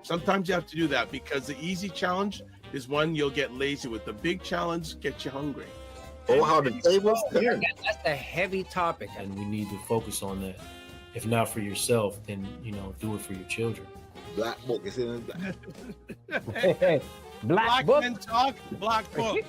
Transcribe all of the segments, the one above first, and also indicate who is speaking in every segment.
Speaker 1: Sometimes you have to do that because the easy challenge is one you'll get lazy with. The big challenge gets you hungry.
Speaker 2: Oh, how the tables turn.
Speaker 3: That's a heavy topic, and we need to focus on that. If not for yourself, then do it for your children.
Speaker 2: Black book is in
Speaker 4: Hey, black book.
Speaker 1: Men talk, black book.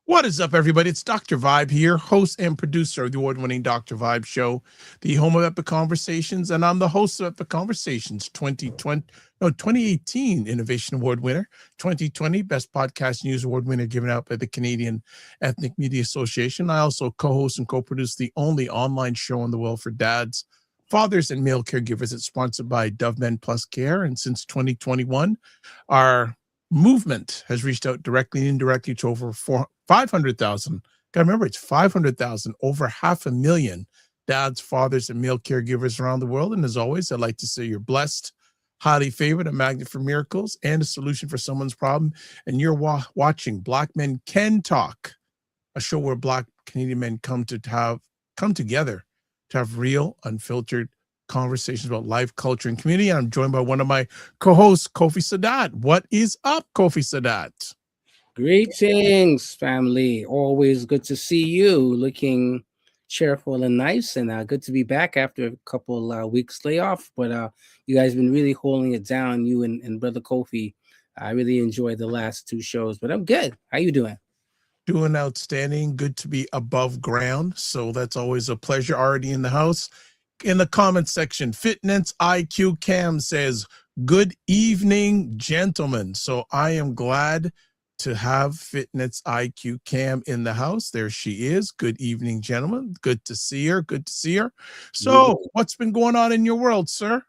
Speaker 1: What is up, everybody? It's Dr. Vibe here, host and producer of the award-winning Dr. Vibe Show, the home of Epic Conversations, and I'm the host of Epic Conversations 2018 Innovation Award winner, 2020 Best Podcast News Award winner given out by the Canadian Ethnic Media Association. I also co-host and co-produce the only online show in the world for dads, fathers, and male caregivers. It's sponsored by Dove Men Plus Care, and since 2021, our movement has reached out directly and indirectly to over 500,000. Gotta remember, it's 500,000, over 500,000 dads, fathers, and male caregivers around the world. And as always, I'd like to say you're blessed, highly favored, a magnet for miracles, and a solution for someone's problem. And you're watching Black Men Can Talk, a show where Black Canadian men come together to have real, unfiltered conversations about life, culture, and community. And I'm joined by one of my co-hosts, Kofi Sadat. What is up, Kofi Sadat?
Speaker 4: Greetings, family. Always good to see you, looking cheerful and nice, and good to be back after a couple weeks layoff. But you guys have been really holding it down, you and Brother Kofi. I really enjoyed the last two shows, but I'm good. How you doing?
Speaker 1: Doing outstanding. Good to be above ground. So that's always a pleasure. Already in the house. In the comment section, Fitness IQ Cam says, good evening, gentlemen. So I am glad to have Fitness IQ Cam in the house. There she is. Good evening, gentlemen. Good to see her. Good to see her. So what's been going on in your world, sir?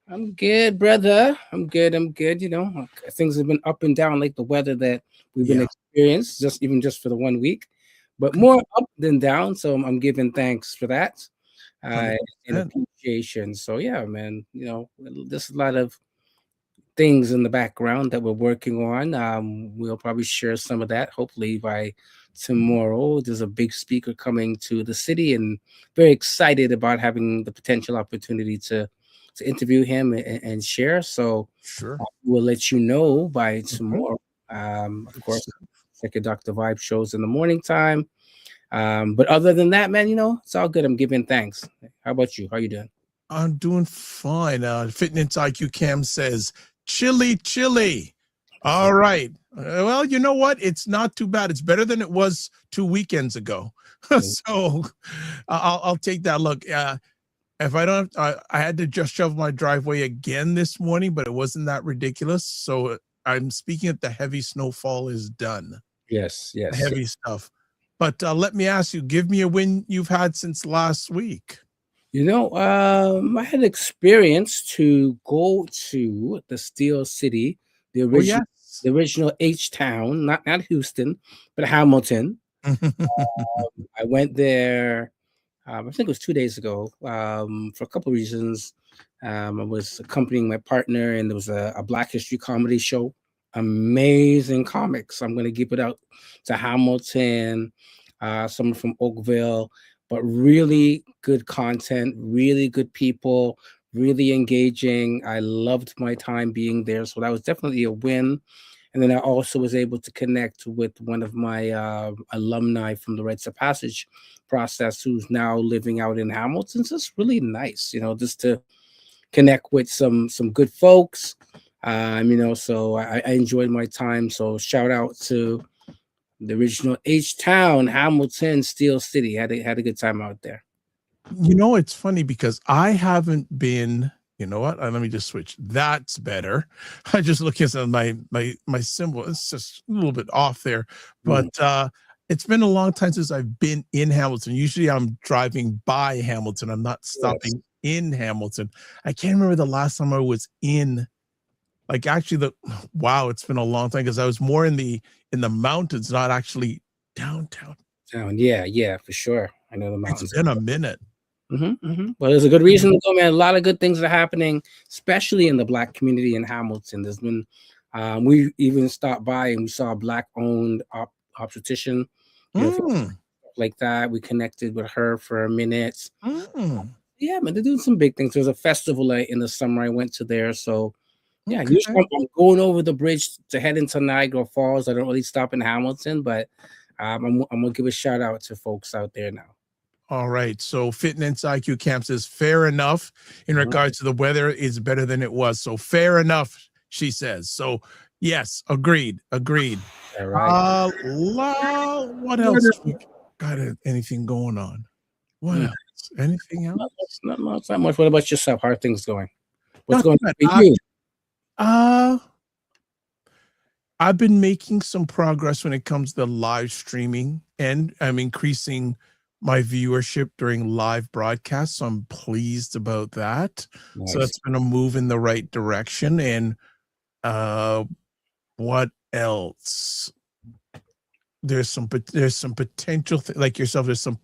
Speaker 4: I'm good, brother. I'm good. Things have been up and down like the weather that we've been experiencing just for the 1 week, but more up than down. So I'm giving thanks for that. And appreciation. So yeah, man, there's a lot of things in the background that we're working on. We'll probably share some of that hopefully by tomorrow. There's a big speaker coming to the city, and very excited about having the potential opportunity to interview him and share. So
Speaker 1: sure,
Speaker 4: we'll let you know by tomorrow. Of course, check your Dr. Vibe shows in the morning time. But other than that, man, it's all good. I'm giving thanks. How about you? How you doing?
Speaker 1: I'm doing fine. Fitness IQ Cam says, chilly. All right. Well, you know what? It's not too bad. It's better than it was 2 weekends ago. So I'll take that. Look, if I don't, I had to just shove my driveway again this morning, but it wasn't that ridiculous. So I'm speaking that the heavy snowfall is done.
Speaker 4: Yes.
Speaker 1: Heavy stuff. But let me ask you, give me a win you've had since last week.
Speaker 4: I had experience to go to the Steel City, the original H-Town, not Houston, but Hamilton. I went there, I think it was 2 days ago, for a couple of reasons. I was accompanying my partner, and there was a Black History comedy show. Amazing comics. I'm going to give it out to Hamilton, someone from Oakville, but really good content, really good people, really engaging. I loved my time being there. So that was definitely a win. And then I also was able to connect with one of my alumni from the Rites of Passage process, who's now living out in Hamilton. So it's really nice, just to connect with some good folks. So I enjoyed my time. So shout out to the original H-Town, Hamilton, Steel City. Had a good time out there.
Speaker 1: It's funny because I haven't been. You know what? Let me just switch. That's better. I just look at my symbol. It's just a little bit off there, but it's been a long time since I've been in Hamilton. Usually I'm driving by Hamilton. I'm not stopping in Hamilton. I can't remember the last time I was in. It's been a long time because I was more in the mountains, not actually downtown.
Speaker 4: Yeah, for sure. I know the mountains.
Speaker 1: It's been a minute.
Speaker 4: Well, there's a good reason to go, man. A lot of good things are happening, especially in the Black community in Hamilton. There's been, we even stopped by and we saw a Black-owned obstetrician, like that. We connected with her for a minute. Yeah, man, they're doing some big things. There's a festival in the summer I went to there. So, yeah,
Speaker 1: Okay.
Speaker 4: usually I'm going over the bridge to head into Niagara Falls. I don't really stop in Hamilton, but I'm going to give a shout out to folks out there now.
Speaker 1: All right. So Fitness IQ Camp says fair enough in regards to the weather is better than it was. So fair enough, she says. So yes, agreed.
Speaker 4: All right.
Speaker 1: What else? We got anything going on? What else? Anything else?
Speaker 4: Not much. What about yourself? How are things going? What's
Speaker 1: Not
Speaker 4: going
Speaker 1: bad.
Speaker 4: on for you?
Speaker 1: I've been making some progress when it comes to live streaming, and I'm increasing my viewership during live broadcasts. So I'm pleased about that.
Speaker 4: Nice.
Speaker 1: So that's been a move in the right direction. And what else? There's some potential like yourself. There's some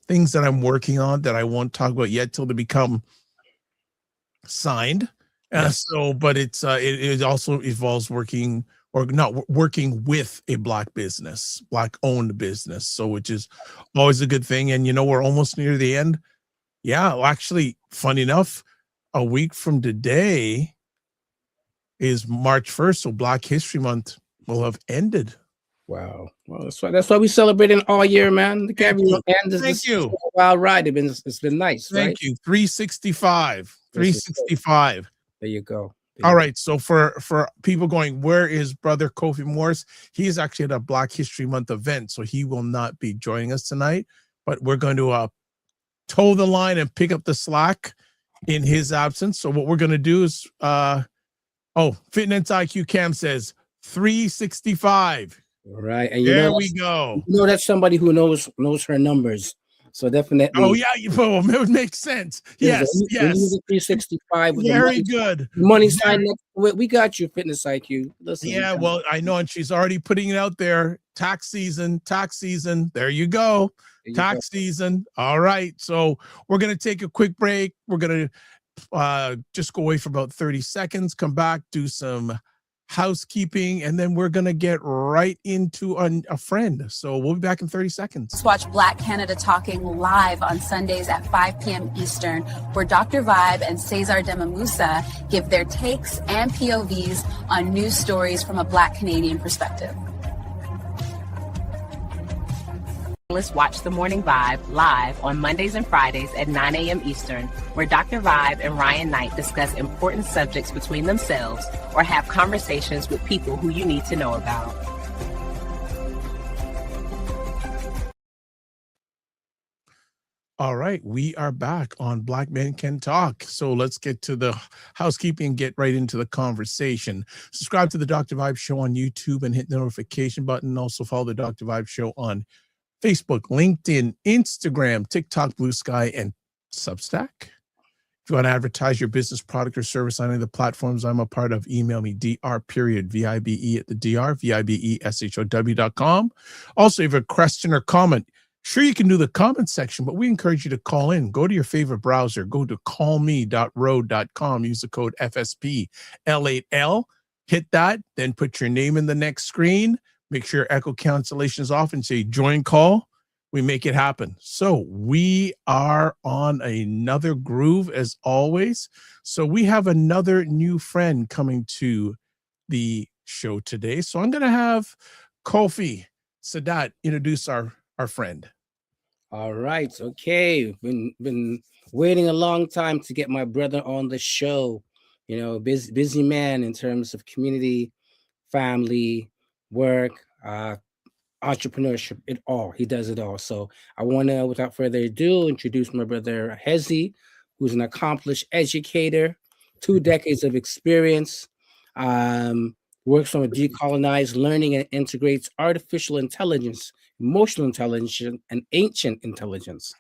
Speaker 1: things that I'm working on that I won't talk about yet till they become signed. But it also involves working or not working with a Black business, Black owned business. So, which is always a good thing. And, we're almost near the end. Yeah. Well, actually, funny enough, a week from today is March 1st. So Black History Month will have ended.
Speaker 4: Wow. Well, that's why we celebrating all year, man. The Caribbean end is
Speaker 1: Thank you.
Speaker 4: A wild ride. It's been nice.
Speaker 1: Thank you. 365. 365.
Speaker 4: There you go.
Speaker 1: All right. So for people going, where is Brother Kofi Morris? He is actually at a Black History Month event, so he will not be joining us tonight. But we're going to toe the line and pick up the slack in his absence. So what we're going to do is, Fitness IQ Cam says 365.
Speaker 4: All right. And
Speaker 1: there we go.
Speaker 4: That's somebody who knows her numbers. So definitely.
Speaker 1: Oh yeah, it would make sense. Yes.
Speaker 4: 365.
Speaker 1: Very good.
Speaker 4: Money sign next to it. We got you, Fitness IQ. Listen.
Speaker 1: Yeah, well, I know, and she's already putting it out there. Tax season. There you go. Tax season. All right. So we're gonna take a quick break. We're gonna just go away for about 30 seconds. Come back, do some housekeeping, and then we're gonna get right into a friend. So we'll be back in 30 seconds.
Speaker 5: Let's watch Black Canada Talking live on Sundays at 5 p.m. Eastern, where Dr. Vibe and Cesar Demamusa give their takes and POVs on news stories from a Black Canadian perspective.
Speaker 6: Let's watch The Morning Vibe live on Mondays and Fridays at 9 a.m. Eastern, where Dr. Vibe and Ryan Knight discuss important subjects between themselves or have conversations with people who you need to know about.
Speaker 1: All right, we are back on Black Men Can Talk. So let's get to the housekeeping and get right into the conversation. Subscribe to the Dr. Vibe Show on YouTube and hit the notification button. Also follow the Dr. Vibe Show on Facebook, LinkedIn, Instagram, TikTok, Blue Sky, and Substack. If you want to advertise your business, product, or service on any of the platforms I'm a part of, email me, dr.vibe@vibeshow.com. Also, if you have a question or comment, sure, you can do the comment section, but we encourage you to call in. Go to your favorite browser. Go to callme.rode.com. Use the code FSP L8L. Hit that, then put your name in the next screen. Make sure echo cancellation is off and say join call. We make it happen. So we are on another groove as always. So we have another new friend coming to the show today. So I'm going to have Kofi Sadat introduce our friend.
Speaker 4: All right. Okay. Been waiting a long time to get my brother on the show. Busy man in terms of community, family, work, entrepreneurship, he does it all. So I want to, without further ado, introduce my brother Hezzy, who's an accomplished educator, 2 decades of experience, works from a decolonized learning and integrates artificial intelligence, emotional intelligence, and ancient intelligence,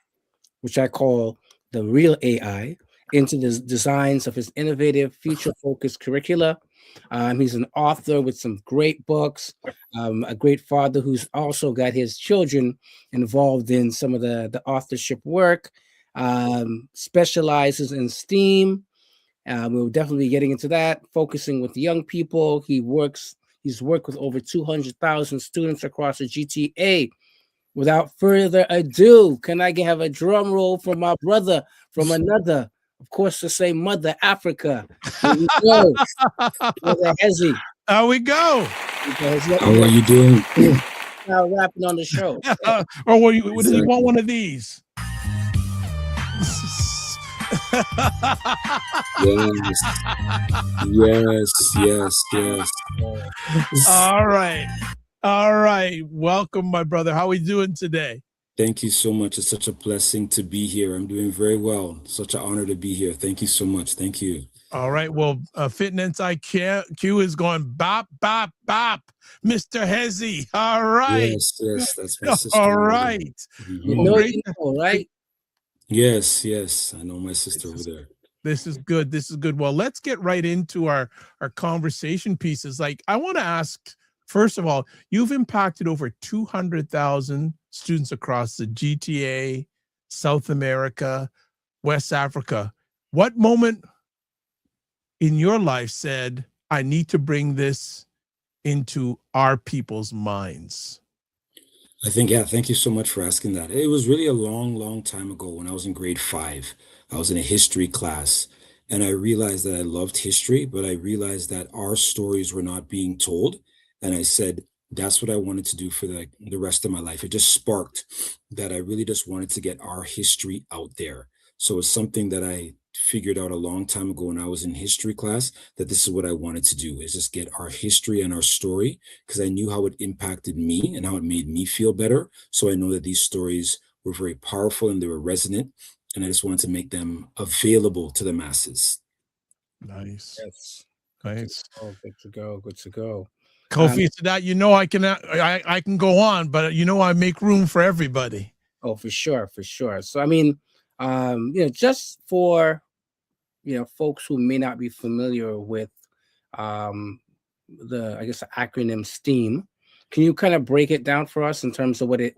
Speaker 4: which I call the real AI, into the designs of his innovative, future-focused curricula. He's an author with some great books, a great father who's also got his children involved in some of the authorship work, specializes in STEAM. We'll definitely be getting into that, focusing with young people. He's worked with over 200,000 students across the GTA, without further ado, can I have a drum roll from my brother from another, of course, the same mother, Africa? Here we go. Brother Hezzy.
Speaker 1: How we go?
Speaker 7: How are you doing?
Speaker 4: Now rapping on the show.
Speaker 1: Or what does he want? One of these?
Speaker 7: Yes.
Speaker 1: All right. Welcome, my brother. How are we doing today?
Speaker 7: Thank you so much. It's such a blessing to be here. I'm doing very well. Such an honor to be here. Thank you so much. Thank you.
Speaker 1: All right. Well, Fitness IQ is going bop, bop, bop. Mr. Hezzy. All right.
Speaker 7: Yes. That's my sister.
Speaker 1: All right.
Speaker 7: Mm-hmm.
Speaker 1: Well,
Speaker 4: right?
Speaker 7: Yes. I know my sister over there.
Speaker 1: This is good. Well, let's get right into our conversation pieces. Like, I want to ask, first of all, you've impacted over 200,000 students across the GTA, South America, West Africa. What moment in your life said, I need to bring this into our people's minds?
Speaker 7: I think, thank you so much for asking that. It was really a long time ago when I was in grade 5. I was in a history class, and I realized that I loved history, but I realized that our stories were not being told. And I said, that's what I wanted to do for the rest of my life. It just sparked that I really just wanted to get our history out there. So it's something that I figured out a long time ago when I was in history class, that this is what I wanted to do, is just get our history and our story, because I knew how it impacted me and how it made me feel better. So I know that these stories were very powerful and they were resonant, and I just wanted to make them available to the masses.
Speaker 1: Nice.
Speaker 4: Yes.
Speaker 1: Nice.
Speaker 4: Oh, good to go.
Speaker 1: Kofi, to that, I can go on, but I make room for everybody.
Speaker 4: Oh, for sure. So, I mean, just for, folks who may not be familiar with the acronym STEAM, can you kind of break it down for us in terms of what it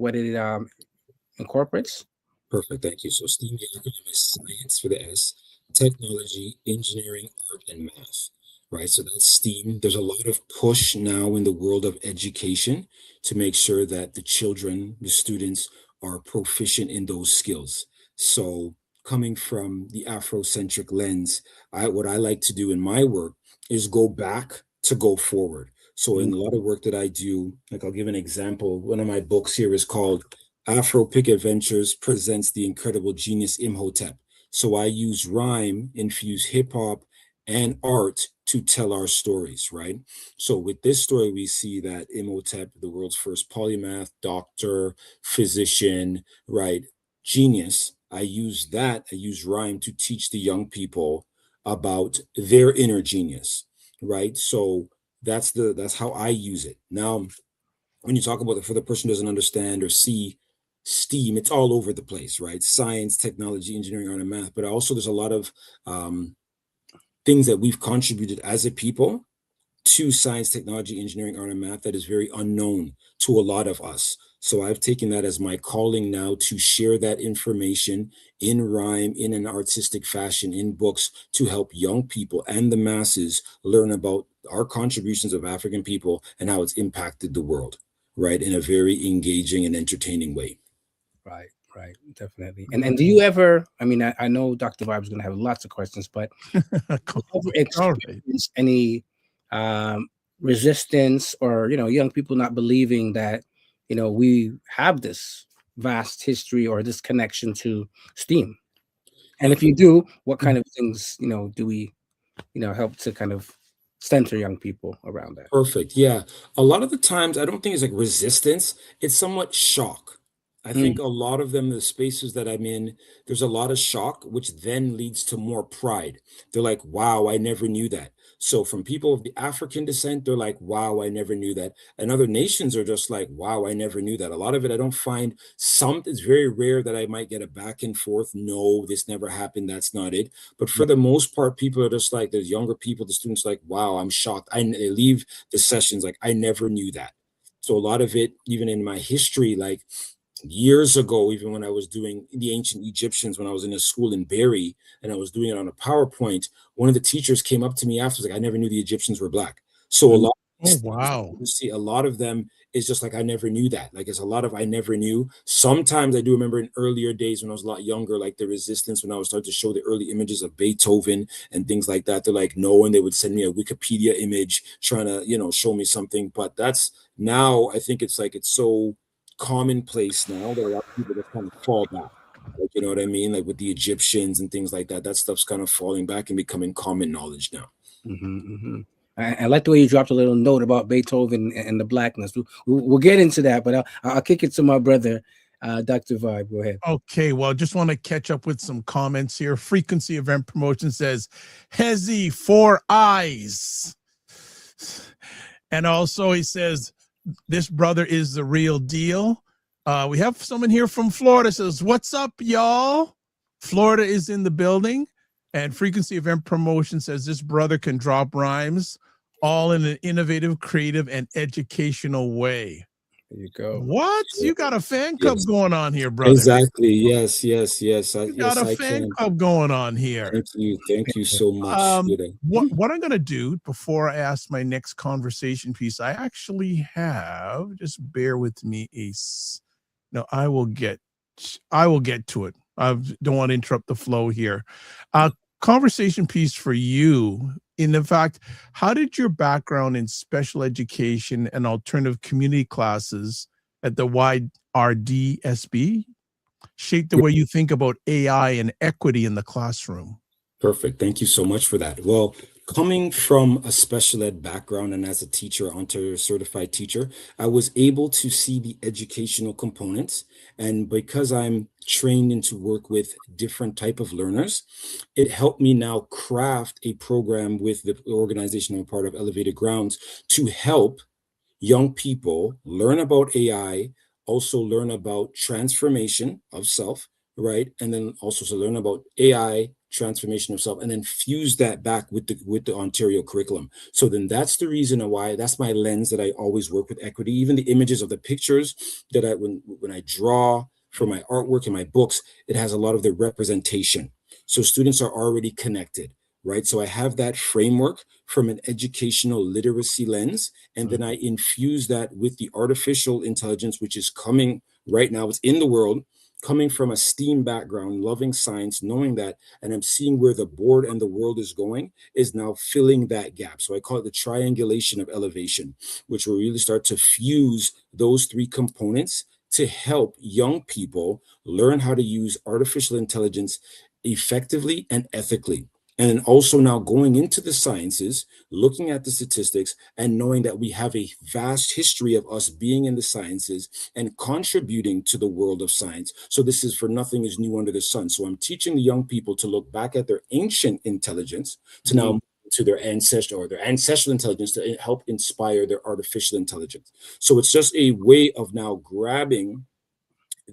Speaker 4: incorporates?
Speaker 7: Perfect, thank you. So STEAM, the acronym is science for the S, technology, engineering, art, and math, right? So that's STEAM. There's a lot of push now in the world of education to make sure that the children, the students, are proficient in those skills. So coming from the Afrocentric lens, what I like to do in my work is go back to go forward. So in a lot of work that I do, like I'll give an example. One of my books here is called Afro Pick Adventures presents the incredible genius Imhotep. So I use rhyme, infuse hip hop and art to tell our stories, right? So with this story, we see that Imhotep, the world's first polymath, doctor, physician, right? Genius. I use rhyme to teach the young people about their inner genius, right? So that's how I use it. Now, when you talk about it, for the person who doesn't understand or see STEAM, it's all over the place, right? Science, technology, engineering, art, and math. But also there's a lot of things that we've contributed as a people to science, technology, engineering, art, and math that is very unknown to a lot of us. So I've taken that as my calling now to share that information in rhyme, in an artistic fashion, in books, to help young people and the masses learn about our contributions of African people and how it's impacted the world, right? In a very engaging and entertaining way.
Speaker 4: Right, definitely. And do you ever, I know Dr. Vibe is going to have lots of questions, but do you ever experience any resistance or, young people not believing that, we have this vast history or this connection to STEAM? And if you do, what kind of things, do we, help to kind of center young people around that?
Speaker 7: Perfect. Yeah. A lot of the times, I don't think it's like resistance. It's somewhat shock. I think a lot of them, the spaces that I'm in, there's a lot of shock, which then leads to more pride. They're like, wow, I never knew that. So from people of the African descent, they're like, wow, I never knew that. And other nations are just like, wow, I never knew that. A lot of it, I don't find it's very rare that I might get a back and forth. No, this never happened. That's not it. But for the most part, people are just like, there's younger people, the students like, wow, I'm shocked. They leave the sessions like, I never knew that. So a lot of it, even in my history, like, years ago, even when I was doing the ancient Egyptians, when I was in a school in Barrie and I was doing it on a PowerPoint, one of the teachers came up to me after, like, I never knew the Egyptians were Black. So a lot
Speaker 1: Oh, wow.
Speaker 7: You see a lot of them is just like, I never knew that. Like, it's a lot of I never knew. Sometimes I do remember in earlier days when I was a lot younger, like the resistance, when I was starting to show the early images of Beethoven and things like that. They're like, no, and they would send me a Wikipedia image trying to, show me something. But that's now, I think it's like, it's so commonplace now that a lot of people just kind of fall back. Like, you know what I mean? Like with the Egyptians and things like that, that stuff's kind of falling back and becoming common knowledge now.
Speaker 4: I like the way you dropped a little note about Beethoven and the blackness. We'll get into that, but I'll kick it to my brother, Dr. Vibe. Go ahead.
Speaker 1: Okay, well, just want to catch up with some comments here. Frequency Event Promotion says, Hezzy, 4 eyes. And also he says, this brother is the real deal. We have someone here from Florida says, what's up, y'all? Florida is in the building. And Frequency Event Promotion says this brother can drop rhymes all in an innovative, creative, and educational way.
Speaker 4: There you go.
Speaker 1: What? You got a fan club going on here, brother.
Speaker 7: Exactly. Yes.
Speaker 1: You got a fan club going on here.
Speaker 7: Thank you so much.
Speaker 1: What I'm going to do before I ask my next conversation piece, I actually have, just bear with me, Ace. No, I will get to it. I don't want to interrupt the flow here. Conversation piece for you. In fact, how did your background in special education and alternative community classes at the YRDSB shape the way you think about AI and equity in the classroom?
Speaker 7: Perfect. Thank you so much for that. Well, coming from a special ed background and as a teacher, Ontario certified teacher, I was able to see the educational components. And because I'm trained in to work with different type of learners, it helped me now craft a program with the organization I'm a part of, Elevated Grounds, to help young people learn about AI, also learn about transformation of self, right? And then also to learn about AI, transformation of self, and then fuse that back with the Ontario curriculum. So then that's the reason why, that's my lens that I always work with equity. Even the images of the pictures that when I draw for my artwork and my books, it has a lot of the representation. So students are already connected, right? So I have that framework from an educational literacy lens, and then I infuse that with the artificial intelligence, which is coming right now. It's in the world, coming from a STEAM background, loving science, knowing that, and I'm seeing where the board and the world is going, is now filling that gap. So I call it the triangulation of elevation, which will really start to fuse those three components to help young people learn how to use artificial intelligence effectively and ethically. And then also now going into the sciences, looking at the statistics and knowing that we have a vast history of us being in the sciences and contributing to the world of science. So this is for nothing is new under the sun. So I'm teaching the young people to look back at their ancient intelligence to now to their ancestral intelligence to help inspire their artificial intelligence. So it's just a way of now grabbing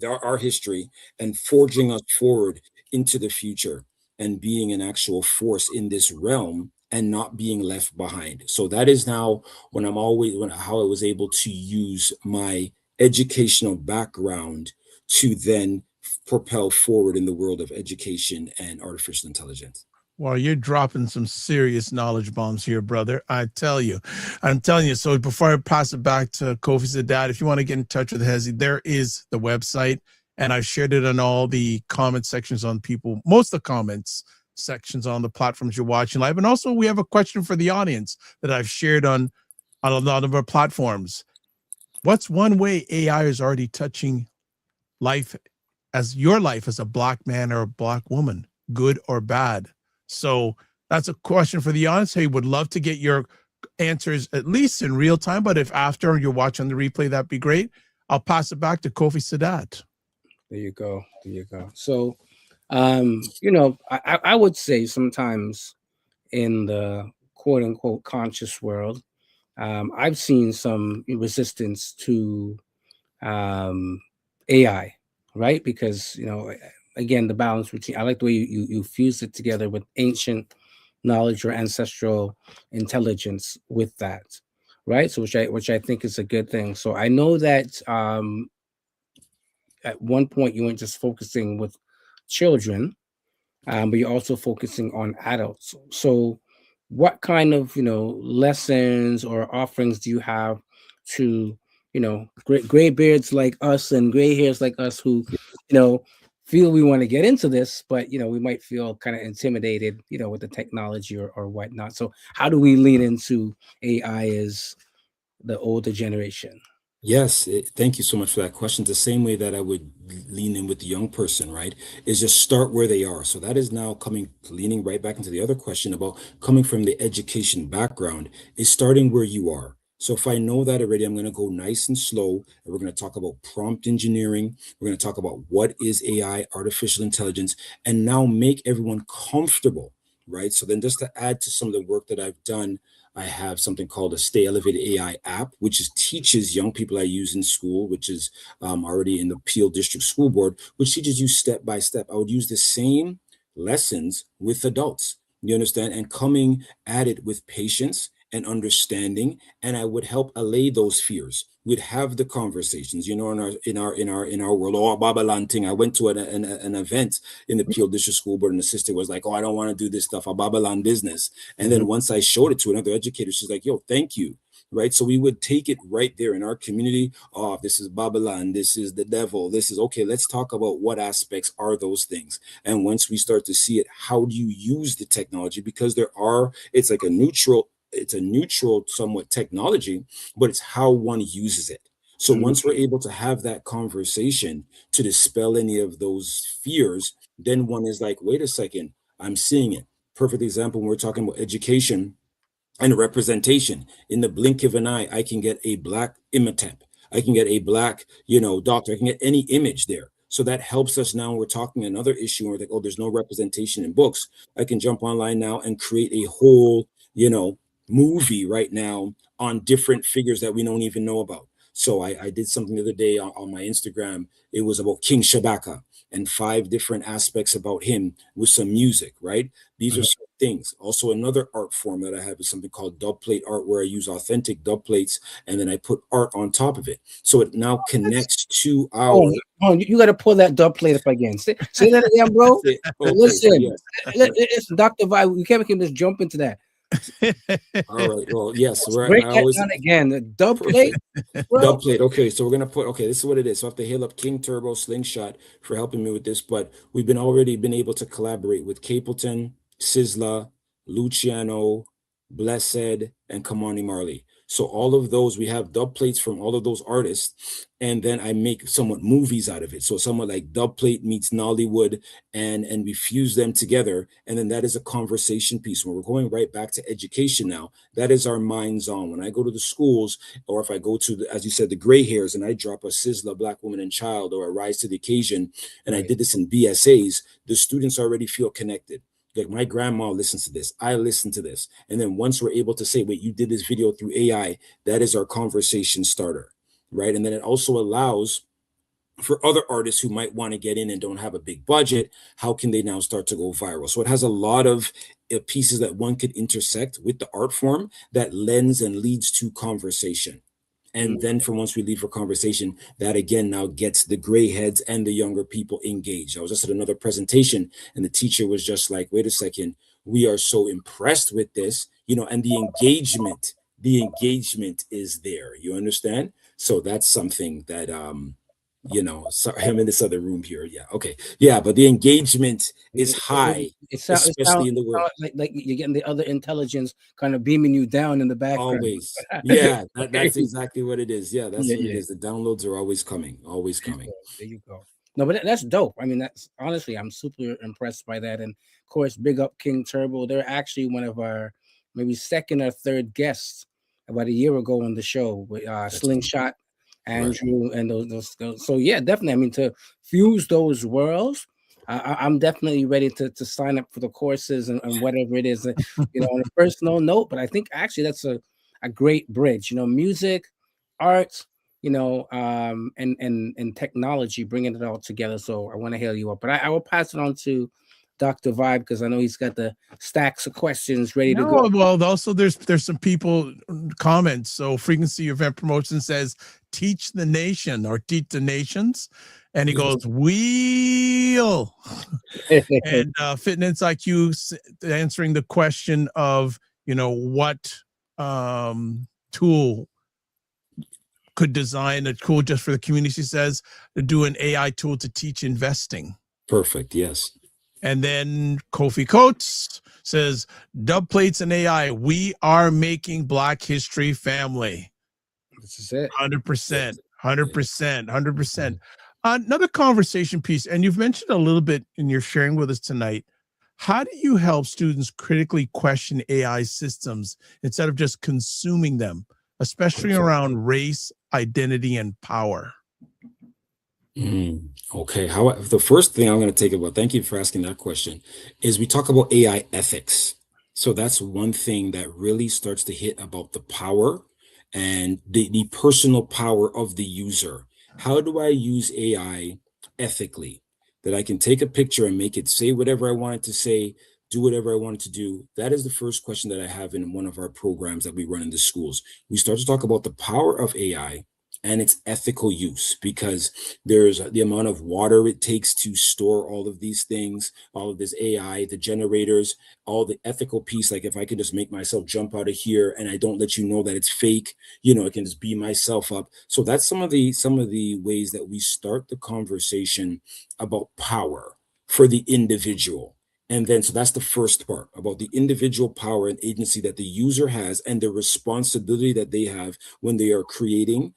Speaker 7: our history and forging us forward into the future and being an actual force in this realm and not being left behind. So that is now how I was able to use my educational background to then propel forward in the world of education and artificial intelligence.
Speaker 1: Well, you're dropping some serious knowledge bombs here, brother. I'm telling you. So before I pass it back to Kofi Sadat, if you want to get in touch with Hezzy, there is the website. And I've shared it on all the comment sections on most of the comments sections on the platforms you're watching live. And also we have a question for the audience that I've shared on a lot of our platforms. What's one way AI is already touching your life as a Black man or a Black woman, good or bad? So that's a question for the audience. Hey, would love to get your answers at least in real time, but if after you're watching the replay, that'd be great. I'll pass it back to Kofi Sadat.
Speaker 4: There you go. So, I would say sometimes in the quote unquote conscious world, I've seen some resistance to AI, right? Because, again, the balance between, I like the way you fuse it together with ancient knowledge or ancestral intelligence with that, right? So which I think is a good thing. So I know that at one point you weren't just focusing with children, but you're also focusing on adults. So what kind of, lessons or offerings do you have to, gray beards like us and gray hairs like us who, feel we want to get into this, but we might feel kind of intimidated, with the technology or whatnot. So how do we lean into AI as the older generation?
Speaker 7: Yes, thank you so much for that question. The same way that I would lean in with the young person, right, is just start where they are. So that is now leaning right back into the other question about coming from the education background, is starting where you are. So if I know that already, I'm going to go nice and slow, and we're going to talk about prompt engineering. We're going to talk about what is AI, artificial intelligence, and now make everyone comfortable, right? So then just to add to some of the work that I've done, I have something called a Stay Elevated AI app, which teaches young people I use in school, which is already in the Peel District School Board, which teaches you step by step. I would use the same lessons with adults, you understand, and coming at it with patience and understanding, and I would help allay those fears. We'd have the conversations, in our world. Oh, Babylon thing. I went to an event in the Peel District School Board, and the sister was like, "Oh, I don't want to do this stuff, a Babylon business." And then once I showed it to another educator, she's like, "Yo, thank you." Right. So we would take it right there in our community. Oh, this is Babylon. This is the devil. This is okay. Let's talk about what aspects are those things. And once we start to see it, how do you use the technology? Because it's like it's a neutral somewhat technology, but it's how one uses it. So once we're able to have that conversation to dispel any of those fears, then one is like, wait a second, I'm seeing it. Perfect example when we're talking about education and representation. In the blink of an eye, I can get a black imatep. I can get a black, doctor. I can get any image there. So that helps us now. We're talking another issue where we're like, oh, there's no representation in books. I can jump online now and create a whole, movie right now on different figures that we don't even know about. So I did something the other day on my Instagram. It was about King Shabaka and 5 different aspects about him with some music, right? These are some things. Also, another art form that I have is something called dub plate art, where I use authentic dub plates and then I put art on top of it. So it now connects to our...
Speaker 4: you got to pull that dub plate up again. Say that again, bro. Okay, listen, listen, Dr. Vibe, we can't just jump into that.
Speaker 7: All right. Well, yes.
Speaker 4: Break that down again. The dub plate.
Speaker 7: Dub plate. Okay, so we're gonna put. Okay, this is what it is. So I have to hail up King Turbo Slingshot for helping me with this. But we've already been able to collaborate with Capleton, Sizzla, Luciano, Blessed, and Kamani Marley. So all of those, we have dub plates from all of those artists, and then I make somewhat movies out of it. So somewhat like dub plate meets Nollywood, and we fuse them together, and then that is a conversation piece. When we're going right back to education now, that is our minds on. When I go to the schools, or if I go to, as you said, the gray hairs, and I drop a Sizzla, Black Woman and Child, or a Rise to the Occasion, and I did this in BSAs, the students already feel connected. Like, my grandma listens to this, I listen to this. And then once we're able to say, wait, you did this video through AI, that is our conversation starter, right? And then it also allows for other artists who might want to get in and don't have a big budget, how can they now start to go viral? So it has a lot of pieces that one could intersect with the art form that lends and leads to conversation. And then from once we leave for conversation, that again now gets the gray heads and the younger people engaged. I was just at another presentation, and the teacher was just like, wait a second, we are so impressed with this, and the engagement is there. You understand? So that's something that, sorry, I'm in this other room here. Yeah. Okay. Yeah. But the engagement is high, especially in the world.
Speaker 4: Like you're getting the other intelligence kind of beaming you down in the background.
Speaker 7: Always. Yeah. That's exactly what it is. Yeah. That's what it is. The downloads are always coming.
Speaker 4: There you go. No, but that's dope. I mean, that's honestly, I'm super impressed by that. And of course, big up King Turbo. They're actually one of our maybe second or third guests about a year ago on the show with Slingshot, Andrew, and those. So yeah, definitely. I mean, to fuse those worlds, I'm definitely ready to sign up for the courses and whatever it is, on a personal note. But I think actually that's a great bridge. Music, art, and technology, bringing it all together. So I want to hail you up, but I will pass it on to Dr. Vibe, because I know he's got the stacks of questions ready to go.
Speaker 1: Well, also there's some people comments. So Frequency Event Promotion says, teach the nation or teach the nations. And he goes, wheel. And Fitness IQ answering the question of, what tool could design a tool just for the community. She says to do an AI tool to teach investing.
Speaker 7: Perfect. Yes.
Speaker 1: And then Kofi Coates says, dub plates and AI, we are making Black History family.
Speaker 4: This is it.
Speaker 1: 100%, 100%, 100%. Another conversation piece, and you've mentioned a little bit in your sharing with us tonight. How do you help students critically question AI systems instead of just consuming them, especially around race, identity, and power?
Speaker 7: Okay. The first thing I'm going to take about, thank you for asking that question, is we talk about AI ethics. So that's one thing that really starts to hit about the power and the personal power of the user. How do I use AI ethically? That I can take a picture and make it say whatever I want it to say, do whatever I want it to do. That is the first question that I have in one of our programs that we run in the schools. We start to talk about the power of AI and its ethical use, because there's the amount of water it takes to store all of these things, all of this AI, the generators, all the ethical piece. Like if I can just make myself jump out of here and I don't let you know that it's fake, I can just beam myself up. So that's some of the ways that we start the conversation about power for the individual. And then, so that's the first part about the individual power and agency that the user has and the responsibility that they have when they are creating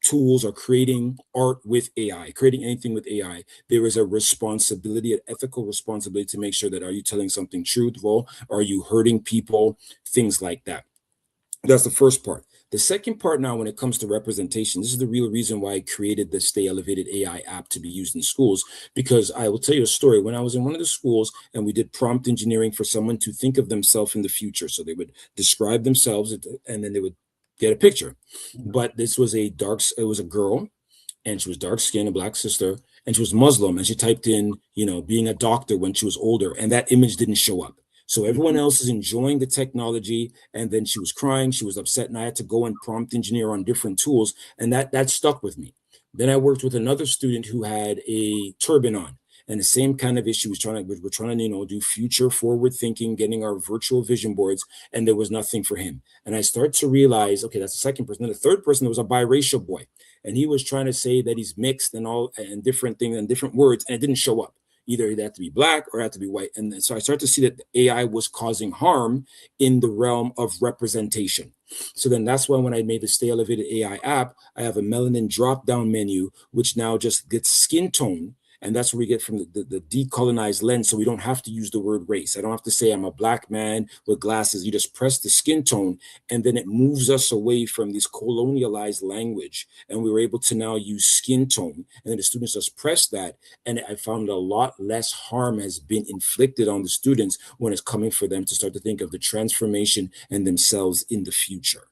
Speaker 7: tools or creating art with AI, creating anything with AI. There is a responsibility, an ethical responsibility to make sure that, are you telling something truthful? Are you hurting people? Things like that. That's the first part. The second part now, when it comes to representation, this is the real reason why I created the Stay Elevated AI app to be used in schools, because I will tell you a story. When I was in one of the schools and we did prompt engineering for someone to think of themselves in the future. So they would describe themselves and then they would get a picture. But this was it was a girl, and she was dark skinned, a Black sister, and she was Muslim, and she typed in, being a doctor when she was older, and that image didn't show up. So everyone else is enjoying the technology, and then she was crying, she was upset, and I had to go and prompt engineer on different tools, and that stuck with me. Then I worked with another student who had a turban on, and the same kind of issue. We're trying to, do future forward thinking, getting our virtual vision boards, and there was nothing for him. And I start to realize, okay, that's the second person. Then the third person, there was a biracial boy, and he was trying to say that he's mixed and different things and different words, and it didn't show up. Either it had to be Black or it had to be white. And so I started to see that AI was causing harm in the realm of representation. So then that's why when I made the Stay Elevated AI app, I have a melanin drop-down menu, which now just gets skin tone. And that's where we get from the decolonized lens. So we don't have to use the word race. I don't have to say I'm a Black man with glasses. You just press the skin tone, and then it moves us away from this colonialized language. And we were able to now use skin tone. And then the students just press that. And I found a lot less harm has been inflicted on the students when it's coming for them to start to think of the transformation and themselves in the future.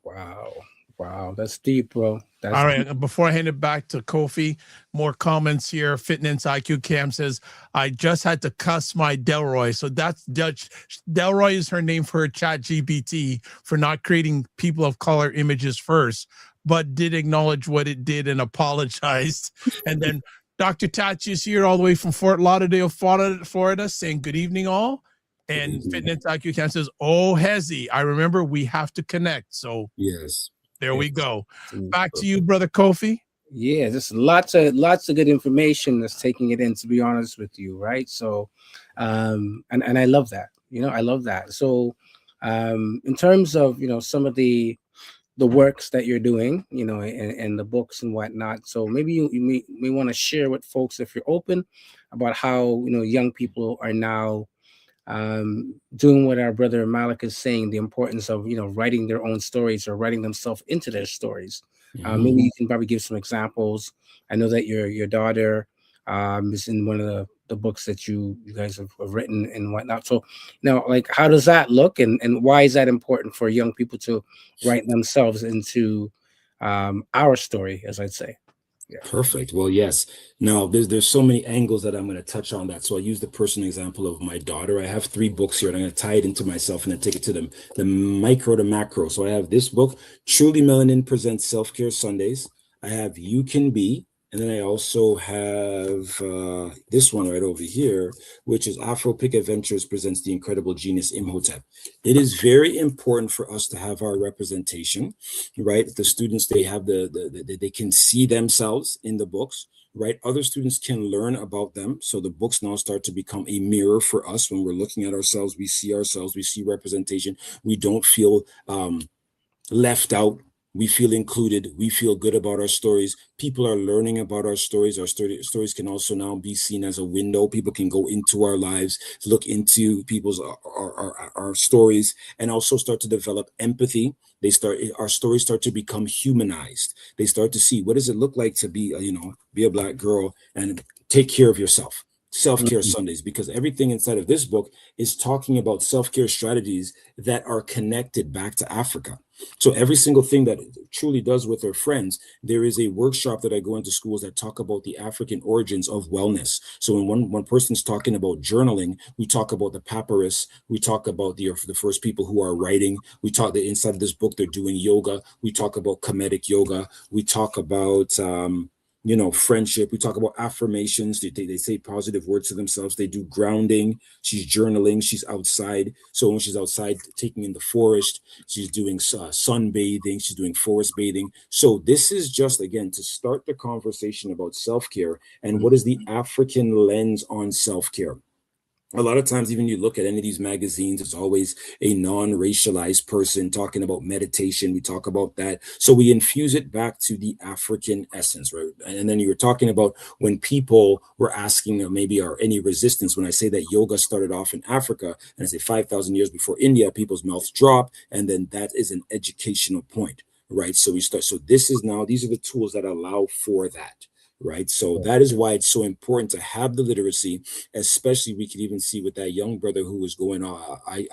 Speaker 4: Wow, that's deep, bro. That's
Speaker 1: all right.
Speaker 4: deep.
Speaker 1: Before I hand it back to Kofi, more comments here. Fitness IQ Cam says, I just had to cuss my Delroy. So that's Dutch. Delroy is her name for her chat GPT for not creating people of color images first, but did acknowledge what it did and apologized. And then Dr. Tachi is here all the way from Fort Lauderdale, Florida, saying good evening all. And Fitness IQ Cam says, oh, Hezzy, I remember we have to connect. So
Speaker 7: yes.
Speaker 1: There we go. Back to you, Brother Kofi.
Speaker 4: Yeah, just lots of good information that's taking it in, to be honest with you, right? So, and I love that. I love that. So, in terms of some of the works that you're doing, and the books and whatnot. So maybe you may want to share with folks, if you're open, about how young people are now doing what our brother Malik is saying, the importance of writing their own stories or writing themselves into their stories. Maybe you can probably give some examples. I know that your daughter is in one of the books that you guys have written and whatnot. So now, like, how does that look, and why is that important for young people to write themselves into our story, as I'd say?
Speaker 7: Yeah. Perfect. Well, yes. Now, there's so many angles that I'm going to touch on that. So I use the personal example of my daughter. I have 3 books here, and I'm going to tie it into myself and then take it to the micro to macro. So I have this book, Truly Melanin Presents Self-Care Sundays. I have You Can Be, And then I also have this one right over here, which is Afro Pick Adventures presents the incredible genius Imhotep. It is very important for us to have our representation, right? The students, they have they can see themselves in the books, right? Other students can learn about them. So the books now start to become a mirror for us. When we're looking at ourselves, we see representation. We don't feel left out. We feel included. We feel good about our stories. People are learning about our stories. Our stories can also now be seen as a window. People can go into our lives, look into people's our stories, and also start to develop empathy. Our stories start to become humanized. They start to see, what does it look like to be a Black girl and take care of yourself. Self-care Sundays, because everything inside of this book is talking about self-care strategies that are connected back to Africa. So every single thing that Truly does with her friends, there is a workshop that I go into schools that talk about the African origins of wellness. So when one person's talking about journaling, we talk about the papyrus, we talk about the first people who are writing, we talk that inside of this book, they're doing yoga, we talk about comedic yoga, we talk about friendship. We talk about affirmations. They say positive words to themselves. They do grounding. She's journaling. She's outside. So when she's outside, taking in the forest, she's doing sunbathing. She's doing forest bathing. So this is just, again, to start the conversation about self-care and what is the African lens on self-care. A lot of times, even you look at any of these magazines, it's always a non-racialized person talking about meditation. We talk about that. So we infuse it back to the African essence, right? And then you were talking about when people were asking maybe are any resistance. When I say that yoga started off in Africa, and I say 5,000 years before India, people's mouths drop. And then that is an educational point, right? So these are the tools that allow for that. Right. So that is why it's so important to have the literacy, especially we could even see with that young brother who was going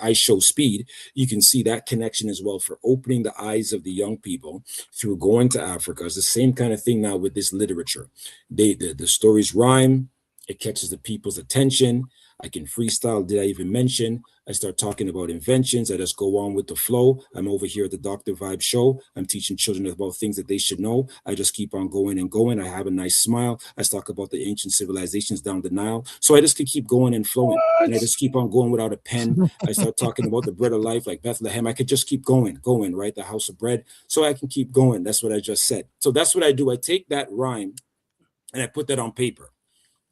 Speaker 7: I show speed. You can see that connection as well for opening the eyes of the young people through going to Africa. It's the same kind of thing now with this literature. The stories rhyme. It catches the people's attention. I can freestyle. Did I even mention? I start talking about inventions. I just go on with the flow. I'm over here at the Dr. Vibe show. I'm teaching children about things that they should know. I just keep on going and going. I have a nice smile. I talk about the ancient civilizations down the Nile. So I just could keep going and flowing. And I just keep on going without a pen. I start talking about the bread of life like Bethlehem. I could just keep going, right? The house of bread. So I can keep going. That's what I just said. So that's what I do. I take that rhyme and I put that on paper.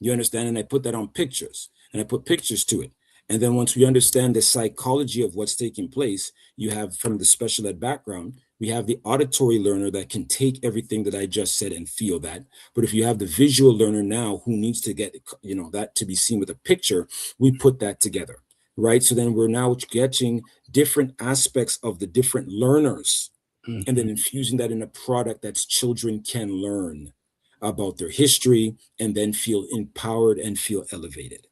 Speaker 7: You understand? And I put that on pictures. And I put pictures to it. And then once we understand the psychology of what's taking place, you have from the special ed background, we have the auditory learner that can take everything that I just said and feel that. But if you have the visual learner now who needs to get, that to be seen with a picture, we put that together, right? So then we're now getting different aspects of the different learners and then infusing that in a product that children can learn about their history and then feel empowered and feel elevated.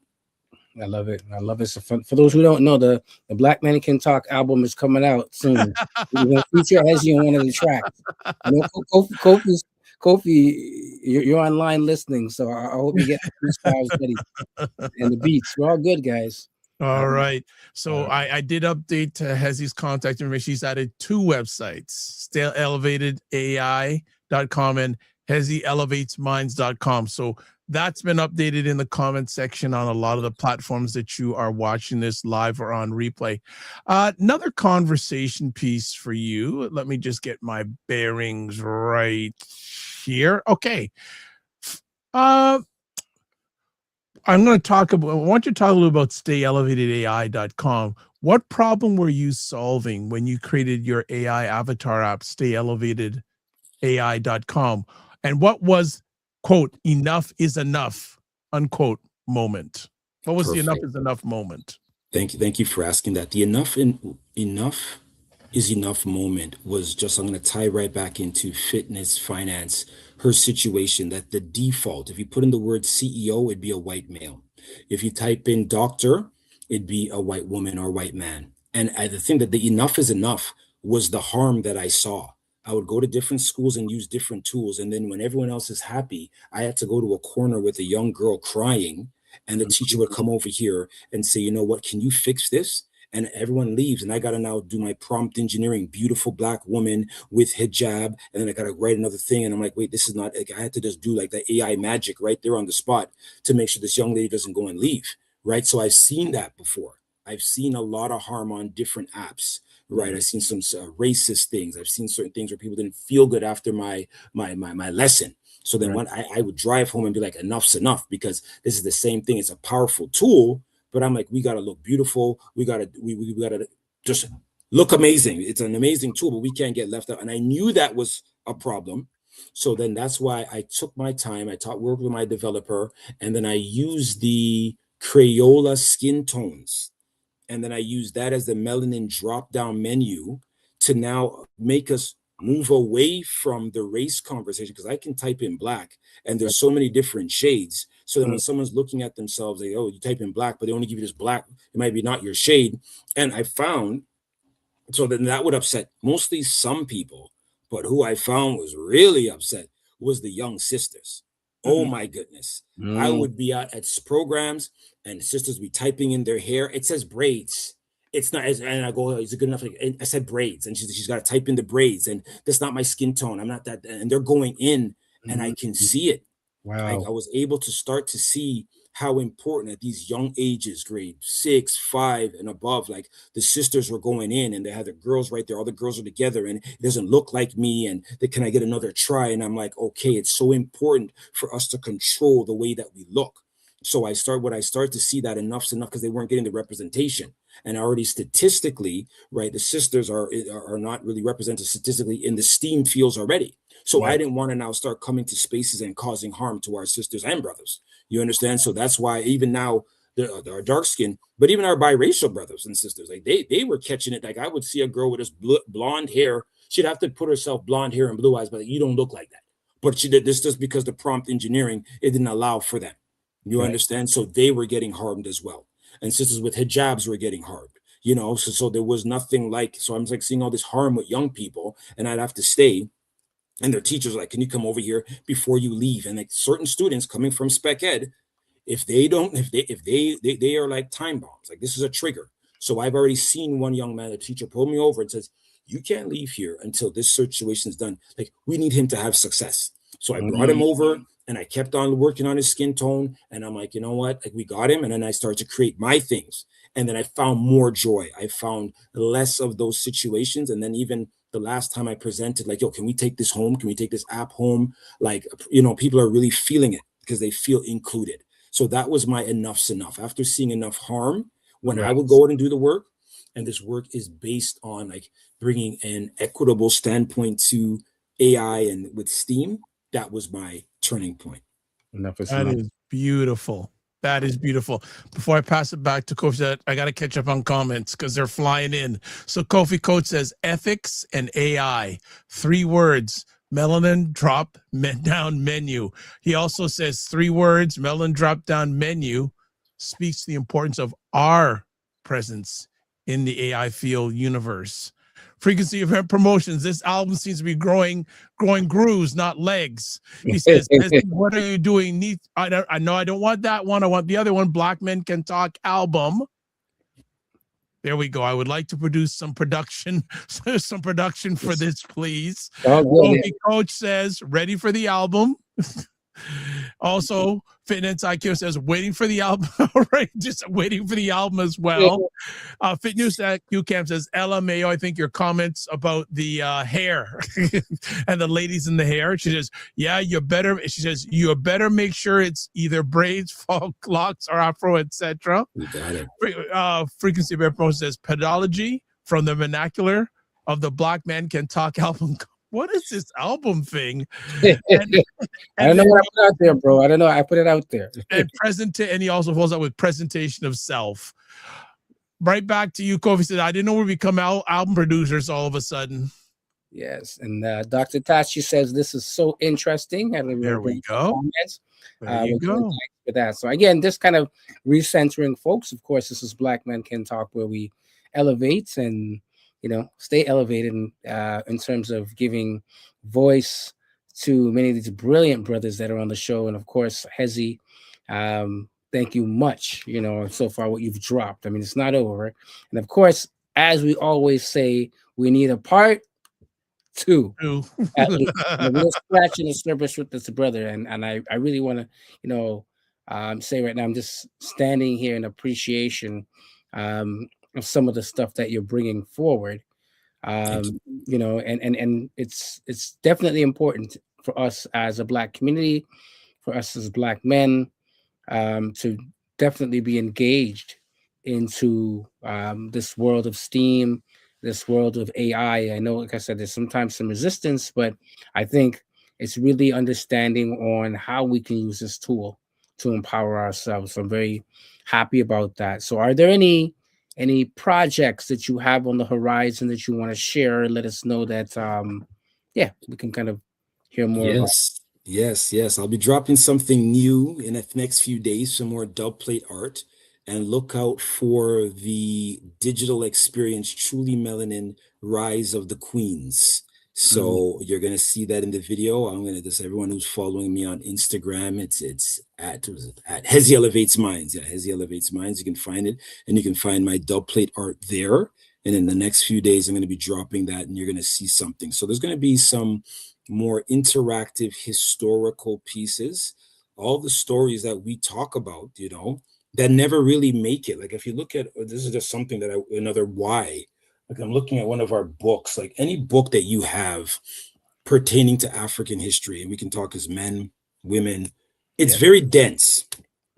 Speaker 4: I love it. I love it. So for those who don't know, the Black Man Can Talk album is coming out soon. We're going to feature Hezzy on one of the tracks. I know Kofi, you're online listening, so I hope you get the freestyles ready and the beats. We're all good, guys.
Speaker 1: All right. So I did update Hezzy's contact information. She's added 2 websites, StayElevatedAI.com and HezzyElevatesMinds.com. So that's been updated in the comment section on a lot of the platforms that you are watching this live or on replay. Another conversation piece for you. Let me just get my bearings right here. Okay. I want you to talk a little about StayElevatedAI.com. What problem were you solving when you created your AI avatar app, StayElevatedAI.com? And what was, quote, enough is enough, unquote, moment? What was
Speaker 7: Perfect.
Speaker 1: the enough is enough moment?
Speaker 7: Thank you for asking that. The enough is enough moment was just, I'm going to tie right back into fitness, finance, her situation, that the default, if you put in the word CEO, it'd be a white male. If you type in doctor, it'd be a white woman or white man. And the thing that the enough is enough was the harm that I saw. I would go to different schools and use different tools. And then when everyone else is happy, I had to go to a corner with a young girl crying. And the teacher would come over here and say, you know what, can you fix this? and everyone leaves, and I got to now do my prompt engineering, beautiful black woman with hijab, and then I got to write another thing, and I'm like, wait, this is not, like, I had to just do like the AI magic right there on the spot to make sure this young lady doesn't go and leave, right? So I've seen that before. I've seen a lot of harm on different apps, right? I've seen some racist things. I've seen certain things where people didn't feel good after my lesson. So then when I would drive home and be like, enough's enough, because this is the same thing. It's a powerful tool, but I'm like, we got to look beautiful. We got to just look amazing. It's an amazing tool, but we can't get left out. And I knew that was a problem. So then that's why I took my time. I worked with my developer, and then I used the Crayola skin tones. And then I used that as the melanin drop-down menu to now make us move away from the race conversation, because I can type in black and there's so many different shades. So then when someone's looking at themselves, they, oh, you type in black, but they only give you this black, it might be not your shade. And I found, so then that would upset mostly some people, but who I found was really upset was the young sisters. Oh my goodness. I would be out at programs and sisters be typing in their hair. It says braids. It's not, and I go, is it good enough? I said braids, and she's got to type in the braids, and that's not my skin tone. I'm not that, and they're going in, and I can see it.
Speaker 4: Wow.
Speaker 7: I was able to start to see how important at these young ages, grade 6, 5, and above, like the sisters were going in, and they had the girls right there. All the girls are together, and it doesn't look like me. And can I get another try? And I'm like, okay, it's so important for us to control the way that we look. So I start to see that enough's enough, because they weren't getting the representation. And already statistically, right, the sisters are not really represented statistically in the STEAM fields already. So I didn't want to now start coming to spaces and causing harm to our sisters and brothers. You understand? So that's why even now our dark skin, but even our biracial brothers and sisters, like they were catching it. Like I would see a girl with this blonde hair. She'd have to put herself blonde hair and blue eyes, but like, you don't look like that. But she did this just because the prompt engineering, it didn't allow for that. You understand? So they were getting harmed as well. And sisters with hijabs were getting harmed, you know, so there was nothing like, so I'm like seeing all this harm with young people, and I'd have to stay. And their teachers are like, can you come over here before you leave? And like certain students coming from spec ed, if they are like time bombs, like this is a trigger. So I've already seen one young man, a teacher pulled me over and says, you can't leave here until this situation is done. Like we need him to have success. So I brought him over, and I kept on working on his skin tone. And I'm like, you know what? Like we got him. And then I started to create my things. And then I found more joy. I found less of those situations. And then even the last time I presented, like, yo, can we take this home? Can we take this app home? Like, you know, people are really feeling it because they feel included. So that was my enough's enough. After seeing enough harm, when I would go out and do the work, and this work is based on like bringing an equitable standpoint to AI and with STEAM, that was my turning point.
Speaker 1: That is beautiful. That is beautiful. Before I pass it back to Kofi, I got to catch up on comments because they're flying in. So Kofi Coach says ethics and AI, 3 words, melanin drop down menu. He also says 3 words, melanin drop down menu speaks to the importance of our presence in the AI field universe. Frequency of promotions. This album seems to be growing grooves, not legs. He says, what are you doing? I know I don't want that one. I want the other one. Black Men Can Talk album. There we go. I would like to produce some production for this, please. Coach says, ready for the album. Also, Fitness IQ says, waiting for the album. Right, just waiting for the album as well. Fit News IQ Camp says, LMAO, I think your comments about the hair and the ladies in the hair. She says, yeah, you better. She says, you better make sure it's either braids, folk locks, or afro, etc.
Speaker 7: You got it.
Speaker 1: Frequency of Promotion says, pedology from the vernacular of the Black Man Can Talk album. What is this album thing?
Speaker 4: I don't know what I put out there, bro. I don't know. I put it out there.
Speaker 1: And he also follows up with presentation of self. Right back to you, Kofi said, I didn't know we become album producers all of a sudden.
Speaker 4: Yes. And Dr. Tachi says, this is so interesting.
Speaker 1: There we go. There you go.
Speaker 4: For that. So again, this kind of recentering folks. Of course, this is Black Men Can Talk, where we elevate and stay elevated in terms of giving voice to many of these brilliant brothers that are on the show. And of course, Hezzy, thank you much, so far what you've dropped. I mean, it's not over. And of course, as we always say, we need a part 2. At least. We're scratching the surface with this brother. And I really want to, say right now, I'm just standing here in appreciation of some of the stuff that you're bringing forward. And it's definitely important for us as a Black community, for us as Black men, to definitely be engaged into this world of STEAM, this world of AI. I know, like I said, there's sometimes some resistance, but I think it's really understanding on how we can use this tool to empower ourselves. So I'm very happy about that. So are there any projects that you have on the horizon that you want to share? Let us know that, we can kind of hear more about.
Speaker 7: Yes. I'll be dropping something new in the next few days, some more dub plate art, and look out for the digital experience, Truly Melanin, Rise of the Queens. So you're going to see that in the video. I'm going to just, everyone who's following me on Instagram, it's at Hezzy Elevates Minds. Yeah, Hezzy Elevates Minds. You can find it, and you can find my dub plate art there. And in the next few days, I'm going to be dropping that, and you're going to see something. So there's going to be some more interactive historical pieces, all the stories that we talk about, that never really make it. Like if you look at, this is just something that another why. Like I'm looking at one of our books, like any book that you have pertaining to African history, and we can talk as men, women, it's very dense.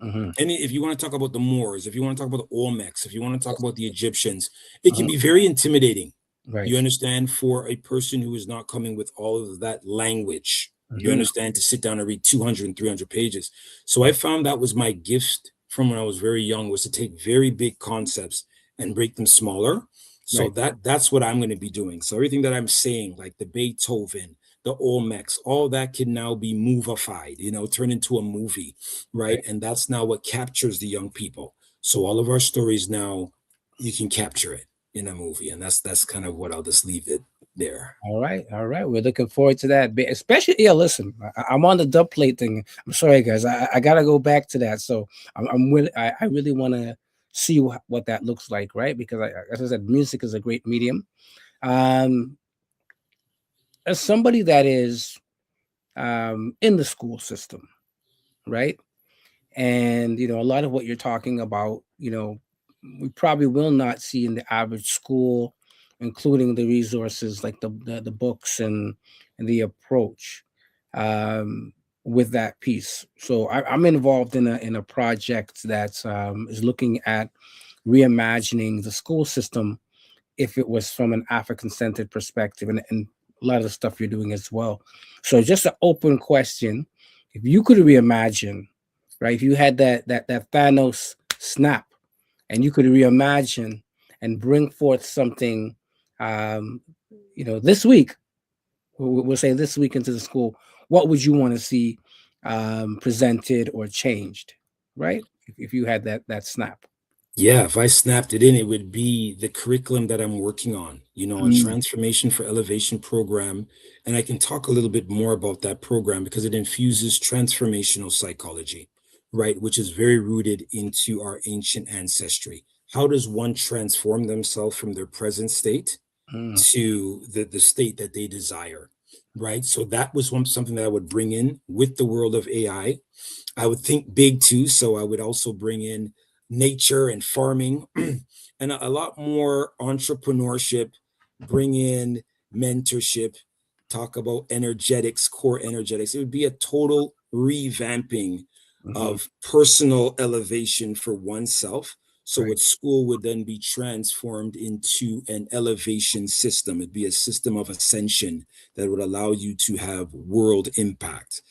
Speaker 7: And if you want to talk about the Moors, if you want to talk about the Olmecs, if you want to talk about the Egyptians, it can be very intimidating. Right. You understand, for a person who is not coming with all of that language, you understand, to sit down and read 200 and 300 pages. So I found that was my gift from when I was very young, was to take very big concepts and break them smaller. So that's what I'm going to be doing. So everything that I'm saying, like the Beethoven, the Olmecs, all that can now be movified, turn into a movie, right? And that's now what captures the young people. So all of our stories now, you can capture it in a movie, and that's kind of what I'll just leave it there. All
Speaker 4: right. We're looking forward to that. Especially, listen, I'm on the dub plate thing. I'm sorry, guys. I gotta go back to that. So I really want to see what that looks like, right? Because as I said, music is a great medium. As somebody that is in the school system, right? And a lot of what you're talking about, we probably will not see in the average school, including the resources like the books and the approach with that piece. So I'm involved in a project that is looking at reimagining the school system if it was from an African-centered perspective, and a lot of the stuff you're doing as well. So just an open question: if you could reimagine, right? If you had that Thanos snap, and you could reimagine and bring forth something, this week, we'll say this week into the school, what would you want to see presented or changed, right? If you had that snap.
Speaker 7: Yeah, if I snapped it in, it would be the curriculum that I'm working on, a transformation for elevation program. And I can talk a little bit more about that program because it infuses transformational psychology, right? Which is very rooted into our ancient ancestry. How does one transform themselves from their present state to the state that they desire, right? So that was something that I would bring in with the world of AI. I would think big too. So I would also bring in nature and farming and a lot more entrepreneurship, bring in mentorship, talk about energetics, core energetics. It would be a total revamping of personal elevation for oneself. So what school would then be transformed into an elevation system. It'd be a system of ascension that would allow you to have world impact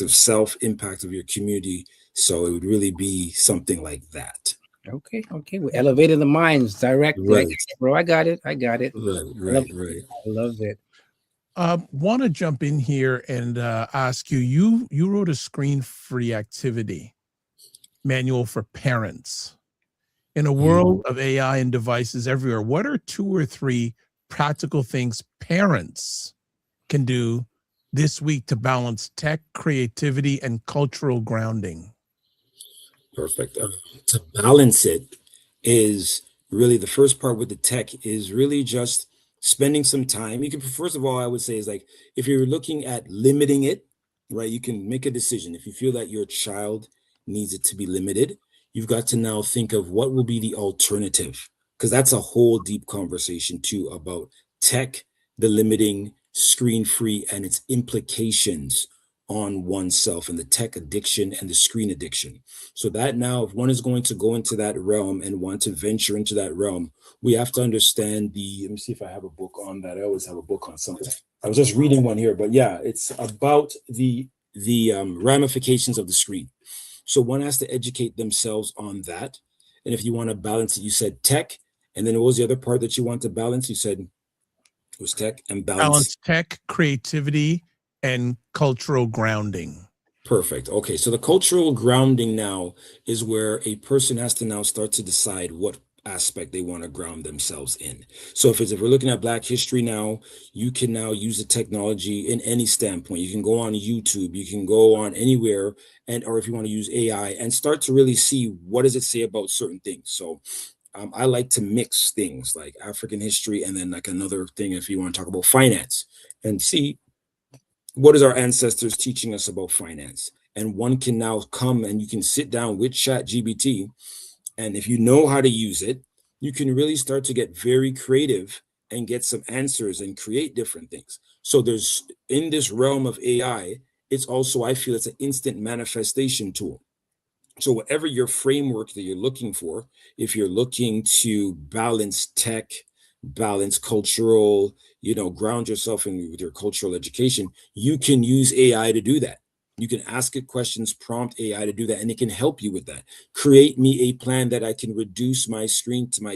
Speaker 7: of self, impact of your community. So it would really be something like that.
Speaker 4: Okay. We elevated the minds directly.
Speaker 7: Right.
Speaker 4: Bro, I got it.
Speaker 7: Right.
Speaker 4: I love it.
Speaker 1: Want to jump in here and ask you wrote a screen-free activity manual for parents. In a world of AI and devices everywhere, what are 2 or 3 practical things parents can do this week to balance tech, creativity, and cultural grounding?
Speaker 7: Perfect. To balance it is really the first part with the tech is really just spending some time. You can, first of all, I would say is like, if you're looking at limiting it, right, you can make a decision. If you feel that your child needs it to be limited, you've got to now think of what will be the alternative, because that's a whole deep conversation too about tech, the limiting, screen free, and its implications on oneself and the tech addiction and the screen addiction. So that now, if one is going to go into that realm and want to venture into that realm, we have to understand let me see if I have a book on that. I always have a book on something. I was just reading one here, but yeah, it's about the ramifications of the screen. So one has to educate themselves on that. And if you want to balance it, you said tech, and then what was the other part that you want to balance? You said it was tech and balance.
Speaker 1: Balance tech, creativity, and cultural grounding.
Speaker 7: Perfect. Okay, so the cultural grounding now is where a person has to now start to decide what aspect they want to ground themselves in. So if we're looking at Black history now, you can now use the technology in any standpoint. You can go on YouTube, you can go on anywhere, or if you want to use AI and start to really see what does it say about certain things. So I like to mix things like African history and then like another thing if you want to talk about finance and see what is our ancestors teaching us about finance. And one can now come and you can sit down with ChatGPT, and if you know how to use it, you can really start to get very creative and get some answers and create different things. So there's, in this realm of AI, it's also, I feel it's an instant manifestation tool. So whatever your framework that you're looking for, if you're looking to balance tech, balance cultural, ground yourself in with your cultural education, you can use AI to do that. You can ask it questions, prompt AI to do that, and it can help you with that. Create me a plan that I can reduce my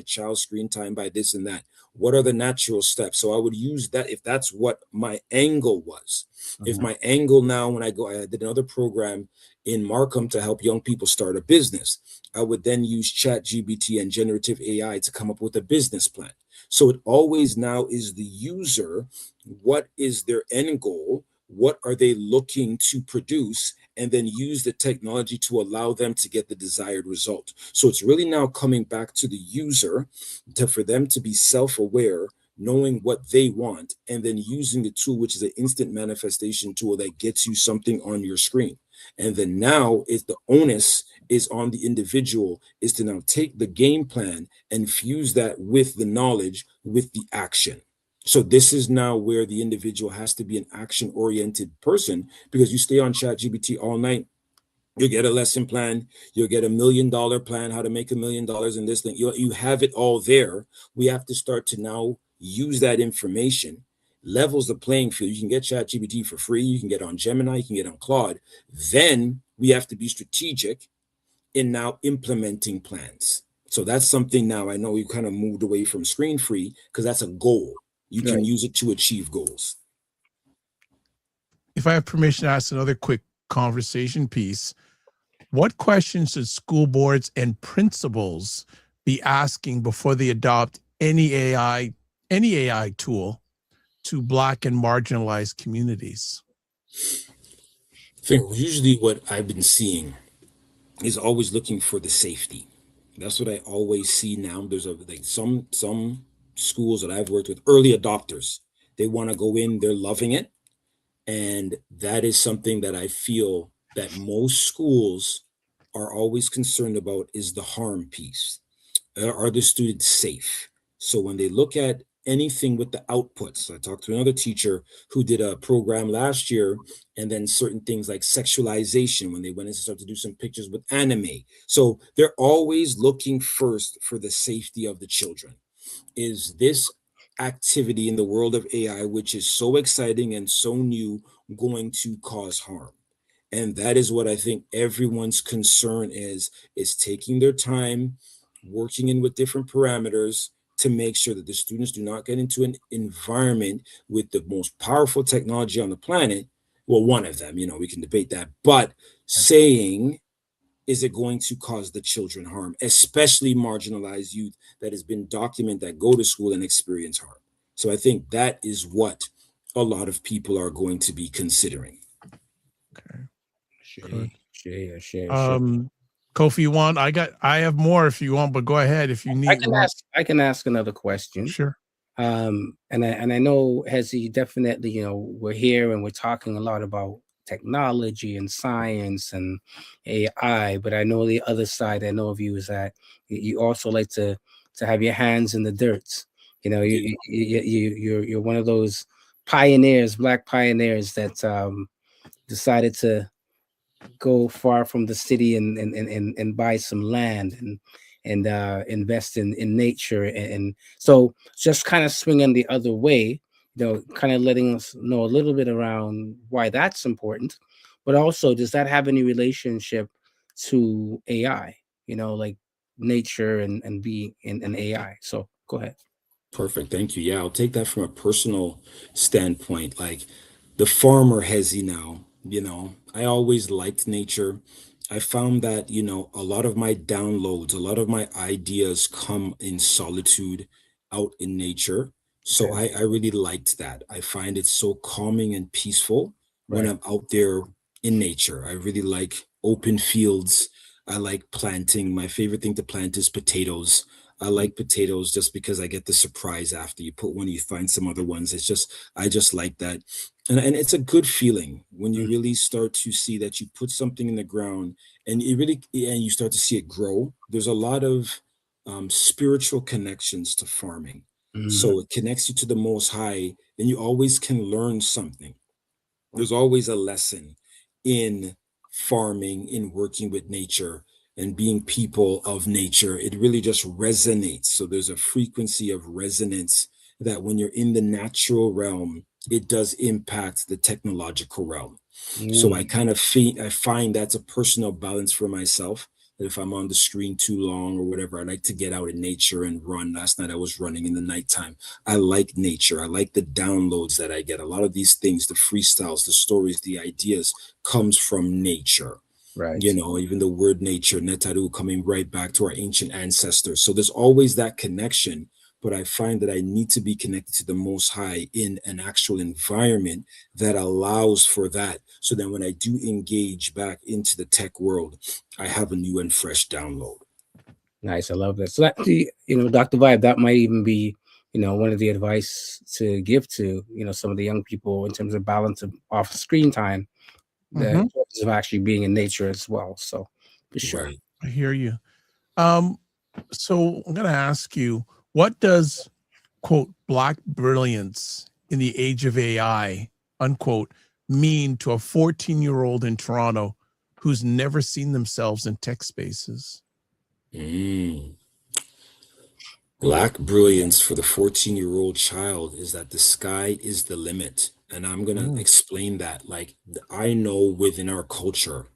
Speaker 7: child's screen time by this and that. What are the natural steps? So I would use that if that's what my angle was. If my angle now, when I did another program in Markham to help young people start a business, I would then use ChatGPT and generative AI to come up with a business plan. So it always now is the user, what is their end goal? What are they looking to produce? And then use the technology to allow them to get the desired result. So it's really now coming back to the user for them to be self-aware, knowing what they want, and then using the tool, which is an instant manifestation tool that gets you something on your screen. And then now the onus is on the individual is to now take the game plan and fuse that with the knowledge, with the action. So this is now where the individual has to be an action-oriented person, because you stay on ChatGPT all night, you'll get a lesson plan, you'll get $1 million plan, how to make $1 million in this thing. You have it all there. We have to start to now use that information, levels the playing field. You can get ChatGPT for free, you can get on Gemini, you can get on Claude. Then we have to be strategic in now implementing plans. So that's something now, I know we kind of moved away from screen free because that's a goal. You can use it to achieve goals.
Speaker 1: If I have permission to ask another quick conversation piece, what questions should school boards and principals be asking before they adopt any AI tool to Black and marginalized communities?
Speaker 7: I think usually what I've been seeing is always looking for the safety. That's what I always see now. There's some schools that I've worked with, early adopters. They want to go in, they're loving it. And that is something that I feel that most schools are always concerned about, is the harm piece. Are the students safe? So when they look at anything with the outputs, I talked to another teacher who did a program last year, and then certain things like sexualization, when they went in to start to do some pictures with anime. So they're always looking first for the safety of the children. Is this activity in the world of AI, which is so exciting and so new, going to cause harm? And that is what I think everyone's concern is taking their time, working in with different parameters to make sure that the students do not get into an environment with the most powerful technology on the planet. Well, one of them, we can debate that, but saying, is it going to cause the children harm, especially marginalized youth that has been documented that go to school and experience harm? So I think that is what a lot of people are going to be considering.
Speaker 1: Okay.
Speaker 4: Sure.
Speaker 1: Kofi, you want? I have more if you want, but go ahead if you need.
Speaker 4: I can ask another question.
Speaker 1: Sure.
Speaker 4: And I know, Hezzy, definitely, you know, we're here and we're talking a lot about technology and science and AI, but I know the other side I know of you is that you also like to have your hands in the dirt. You know, you're one of those pioneers, Black pioneers that decided to go far from the city and buy some land and invest in nature, and so just kind of swinging the other way, you know, kind of letting us know a little bit around why that's important, but also does that have any relationship to AI, you know, like nature and being in AI? So go ahead.
Speaker 7: Perfect. Thank you. Yeah, I'll take that from a personal standpoint. Like the farmer Hezzy now, I always liked nature. I found that, a lot of my downloads, a lot of my ideas come in solitude out in nature. So
Speaker 4: Okay.
Speaker 7: I really liked that. I find it so calming and peaceful when
Speaker 4: Right.
Speaker 7: I'm out there in nature. I really like open fields. I like planting. My favorite thing to plant is potatoes. I like potatoes just because I get the surprise after you put one, you find some other ones. I just like that. And it's a good feeling when you really start to see that you put something in the ground and and you start to see it grow. There's a lot of spiritual connections to farming. So it connects you to the Most High, and you always can learn something. There's always a lesson in farming, in working with nature and being people of nature. It really just resonates. So there's a frequency of resonance that when you're in the natural realm, it does impact the technological realm. So I find that's a personal balance for myself, that if I'm on the screen too long or whatever, I like to get out in nature and run. Last night I was running in the nighttime. I like nature. I like the downloads that I get. A lot of these things, the freestyles, the stories, the ideas comes from nature.
Speaker 4: Right.
Speaker 7: Even the word nature, netaru, coming right back to our ancient ancestors. So there's always that connection, but I find that I need to be connected to the Most High in an actual environment that allows for that. So then when I do engage back into the tech world, I have a new and fresh download.
Speaker 4: Nice. I love that. So that, Dr. Vibe, that might even be, one of the advice to give to, some of the young people in terms of balance of off screen time, the importance of actually being in nature as well. So for sure.
Speaker 7: Right.
Speaker 1: I hear you. So I'm going to ask you, what does, quote, Black brilliance in the age of AI, unquote, mean to a 14-year-old in Toronto who's never seen themselves in tech spaces?
Speaker 7: Black brilliance for the 14-year-old child is that the sky is the limit. And I'm going to explain that. Like, I know within our culture,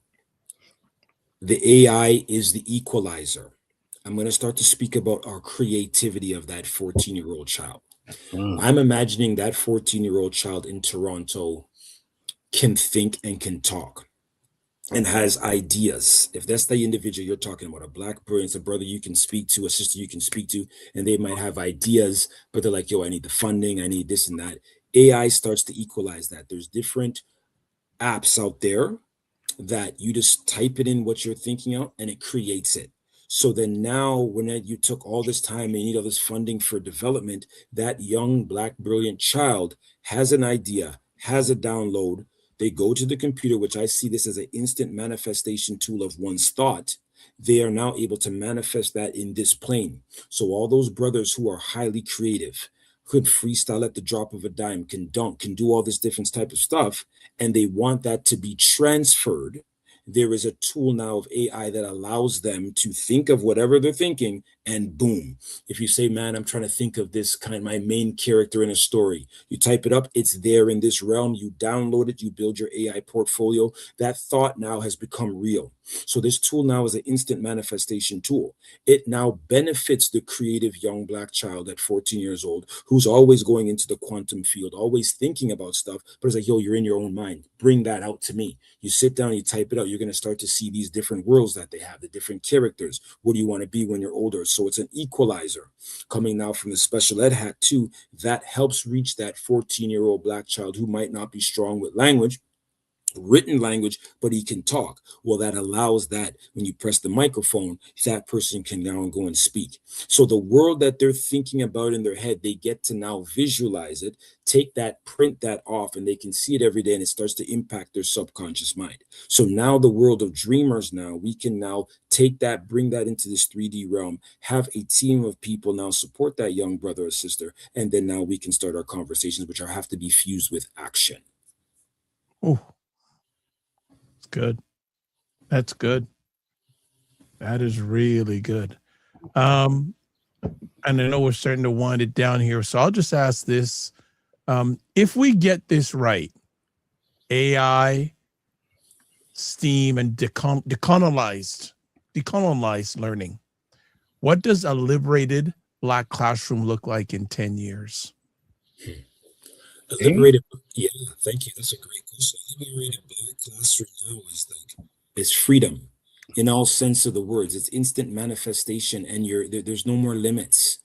Speaker 7: the AI is the equalizer. I'm going to start to speak about our creativity of that 14-year-old child. I'm imagining that 14-year-old child in Toronto can think and can talk and has ideas. If that's the individual you're talking about, a Black brilliance, a brother you can speak to, a sister you can speak to, and they might have ideas, but they're like, yo, I need the funding, I need this and that. AI starts to equalize that. There's different apps out there that you just type it in what you're thinking out and it creates it. So then now when you took all this time and you need all this funding for development, that young Black brilliant child has an idea, has a download. They go to the computer, which I see this as an instant manifestation tool of one's thought. They are now able to manifest that in this plane. So all those brothers who are highly creative, could freestyle at the drop of a dime, can dunk, can do all this different type of stuff, and they want that to be transferred. There is a tool now of AI that allows them to think of whatever they're thinking, and boom. If you say, man, I'm trying to think of this my main character in a story, you type it up, it's there in this realm, you download it, you build your AI portfolio. That thought now has become real. So this tool now is an instant manifestation tool. It now benefits the creative young Black child at 14 years old who's always going into the quantum field, always thinking about stuff, but it's like, yo, you're in your own mind. Bring that out to me. You sit down, you type it out, you're going to start to see these different worlds that they have, the different characters. What do you want to be when you're older? So it's an equalizer coming now from the special ed hat too, that helps reach that 14-year-old Black child who might not be strong with language, written language, but he can talk. Well, that allows that when you press the microphone, that person can now go and speak. So the world that they're thinking about in their head, they get to now visualize it, take that, print that off, and they can see it every day, and it starts to impact their subconscious mind. So now the world of dreamers, now we can now take that, bring that into this 3D realm, have a team of people now support that young brother or sister, and then now we can start our conversations, which have to be fused with action.
Speaker 1: Oh, it's good. That's good. That is really good. And I know we're starting to wind it down here, so I'll just ask this. If we get this right, AI, STEAM, and decolonized learning, what does a liberated Black classroom look like in 10 years?
Speaker 7: A liberated, yeah, thank you. That's a great question. A liberated Black classroom now is freedom in all sense of the words. It's instant manifestation, and there's no more limits.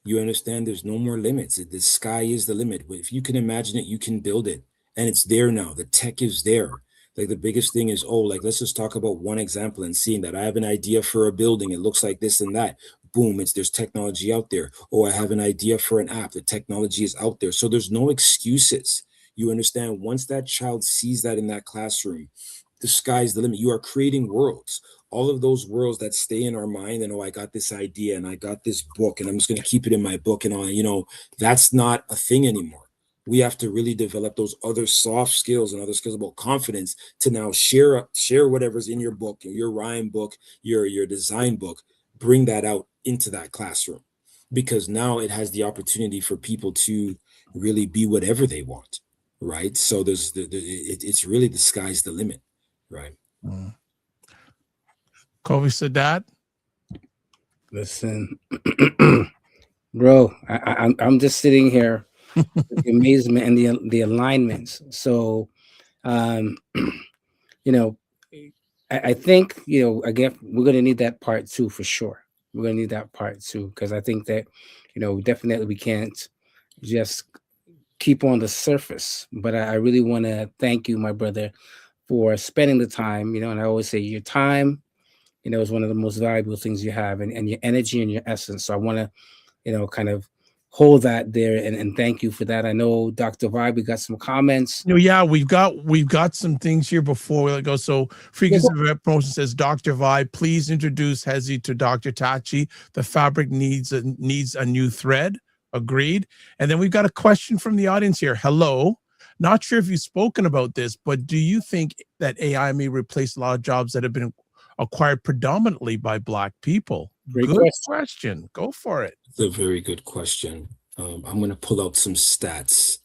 Speaker 7: You understand? There's no more limits. The sky is the limit. If you can imagine it, you can build it, and it's there now. The tech is there. Like the biggest thing is, let's just talk about one example and seeing that I have an idea for a building. It looks like this and that. Boom, there's technology out there. I have an idea for an app. The technology is out there. So there's no excuses. You understand? Once that child sees that in that classroom, the sky's the limit. You are creating worlds. All of those worlds that stay in our mind, and I got this idea and I got this book and I'm just going to keep it in my book and all, that's not a thing anymore. We have to really develop those other soft skills and other skills about confidence to now share whatever's in your book, your rhyme book, your design book, bring that out into that classroom, because now it has the opportunity for people to really be whatever they want, right? So it's really the sky's the limit, right?
Speaker 1: Kofi said that.
Speaker 4: Listen, bro, I'm just sitting here with the amazement and the alignments. So, I think, again, we're going to need that part 2 for sure. We're going to need that part 2, because I think that, definitely we can't just keep on the surface. But I really want to thank you, my brother, for spending the time, and I always say your time, is one of the most valuable things you have, and your energy and your essence. So I want to, kind of hold that there and thank you for that. I know Dr. Vibe, we got some comments.
Speaker 1: Yeah, we've got some things here before we let go. So Frequency of Promotion says, Dr. Vibe, please introduce Hezzy to Dr. Tachi. The fabric needs a new thread. Agreed. And then we've got a question from the audience here. Hello. Not sure if you've spoken about this, but do you think that AI may replace a lot of jobs that have been acquired predominantly by Black people?
Speaker 4: Great
Speaker 1: Good question. Go for it.
Speaker 7: It's a very good question. I'm going to pull out some stats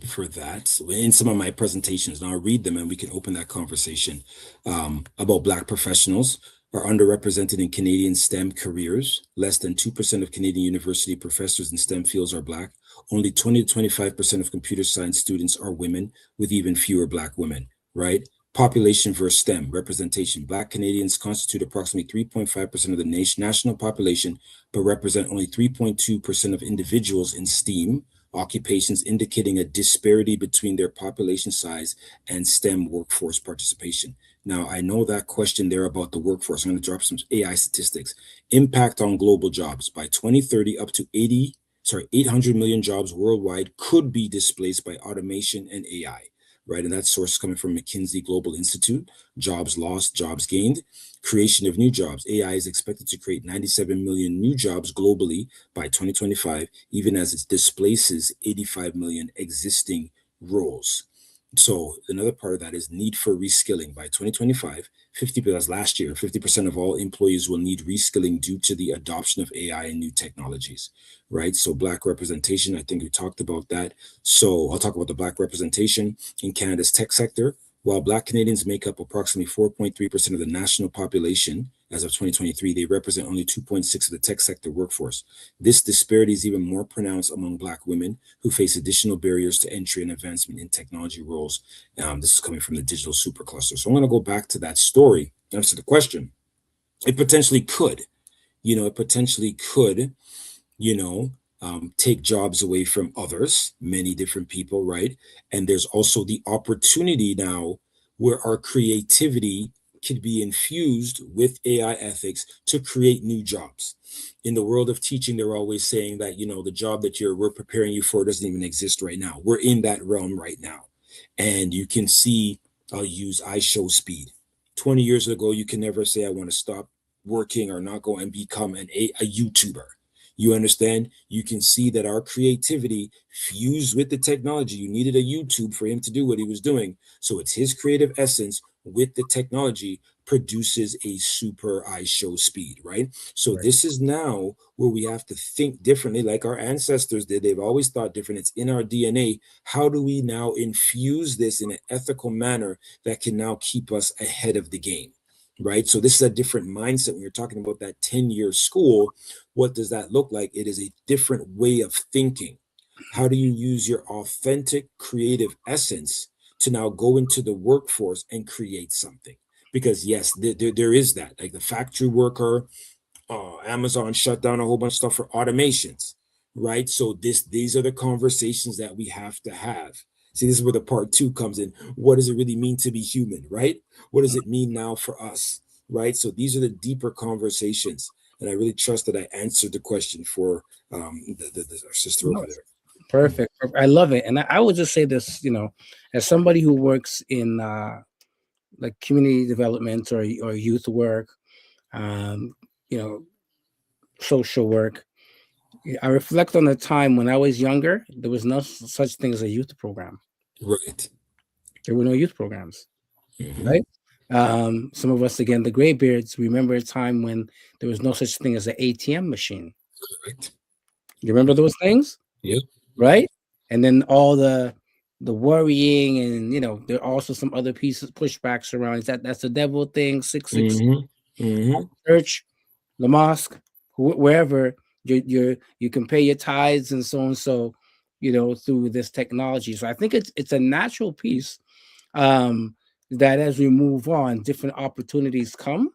Speaker 7: for that in some of my presentations, and I'll read them and we can open that conversation about Black professionals are underrepresented in Canadian STEM careers. Less than 2% of Canadian university professors in STEM fields are Black. Only 20 to 25% of computer science students are women, with even fewer Black women, right? Population versus STEM representation. Black Canadians constitute approximately 3.5% of the national population, but represent only 3.2% of individuals in STEAM occupations, indicating a disparity between their population size and STEM workforce participation. Now, I know that question there about the workforce. I'm going to drop some AI statistics. Impact on global jobs. By 2030, up to 800 million jobs worldwide could be displaced by automation and AI. Right, and that source is coming from McKinsey Global Institute. Jobs lost, jobs gained. Creation of new jobs. AI is expected to create 97 million new jobs globally by 2025, even as it displaces 85 million existing roles. So another part of that is need for reskilling. By 2025, 50% last year, 50% of all employees will need reskilling due to the adoption of AI and new technologies, right? So Black representation, I think we talked about that. So I'll talk about the Black representation in Canada's tech sector. While Black Canadians make up approximately 4.3% of the national population, as of 2023, they represent only 2.6% of the tech sector workforce. This disparity is even more pronounced among Black women who face additional barriers to entry and advancement in technology roles. This is coming from the digital supercluster. So I'm going to go back to that story, answer the question. It potentially could, take jobs away from others, many different people, right? And there's also the opportunity now where our creativity could be infused with AI ethics to create new jobs. In the world of teaching, they're always saying that, the job that we're preparing you for doesn't even exist right now. We're in that realm right now. And you can see, I'll use I show speed. 20 years ago, you can never say, I want to stop working or not go and become a YouTuber. You understand? You can see that our creativity fused with the technology. You needed a YouTube for him to do what he was doing. So it's his creative essence with the technology produces a super I show speed, right? So this is now where we have to think differently, like our ancestors did. They've always thought different. It's in our DNA. How do we now infuse this in an ethical manner that can now keep us ahead of the game, right? So this is a different mindset. When you're talking about that 10-year school, what does that look like? It is a different way of thinking. How do you use your authentic creative essence to now go into the workforce and create something? Because yes, there is that, like the factory worker, Amazon shut down a whole bunch of stuff for automations, right? So these are the conversations that we have to have. See, this is where the part 2 comes in. What does it really mean to be human, right? What does it mean now for us, right? So these are the deeper conversations. And I really trust that I answered the question for our sister over there.
Speaker 4: Perfect. I love it. And I would just say this, as somebody who works in like community development or youth work, social work, I reflect on the time when I was younger. There was no such thing as a youth program.
Speaker 7: Right.
Speaker 4: There were no youth programs. Right. Some of us, again, the graybeards, remember a time when there was no such thing as an ATM machine.
Speaker 7: Correct.
Speaker 4: You remember those things?
Speaker 7: Yep.
Speaker 4: Right. And then all the worrying, and there are also some other pieces, pushbacks around. That's the devil thing. 666 church, the mosque, wherever you can pay your tithes and so on. So through this technology. So I think it's a natural piece. That as we move on, different opportunities come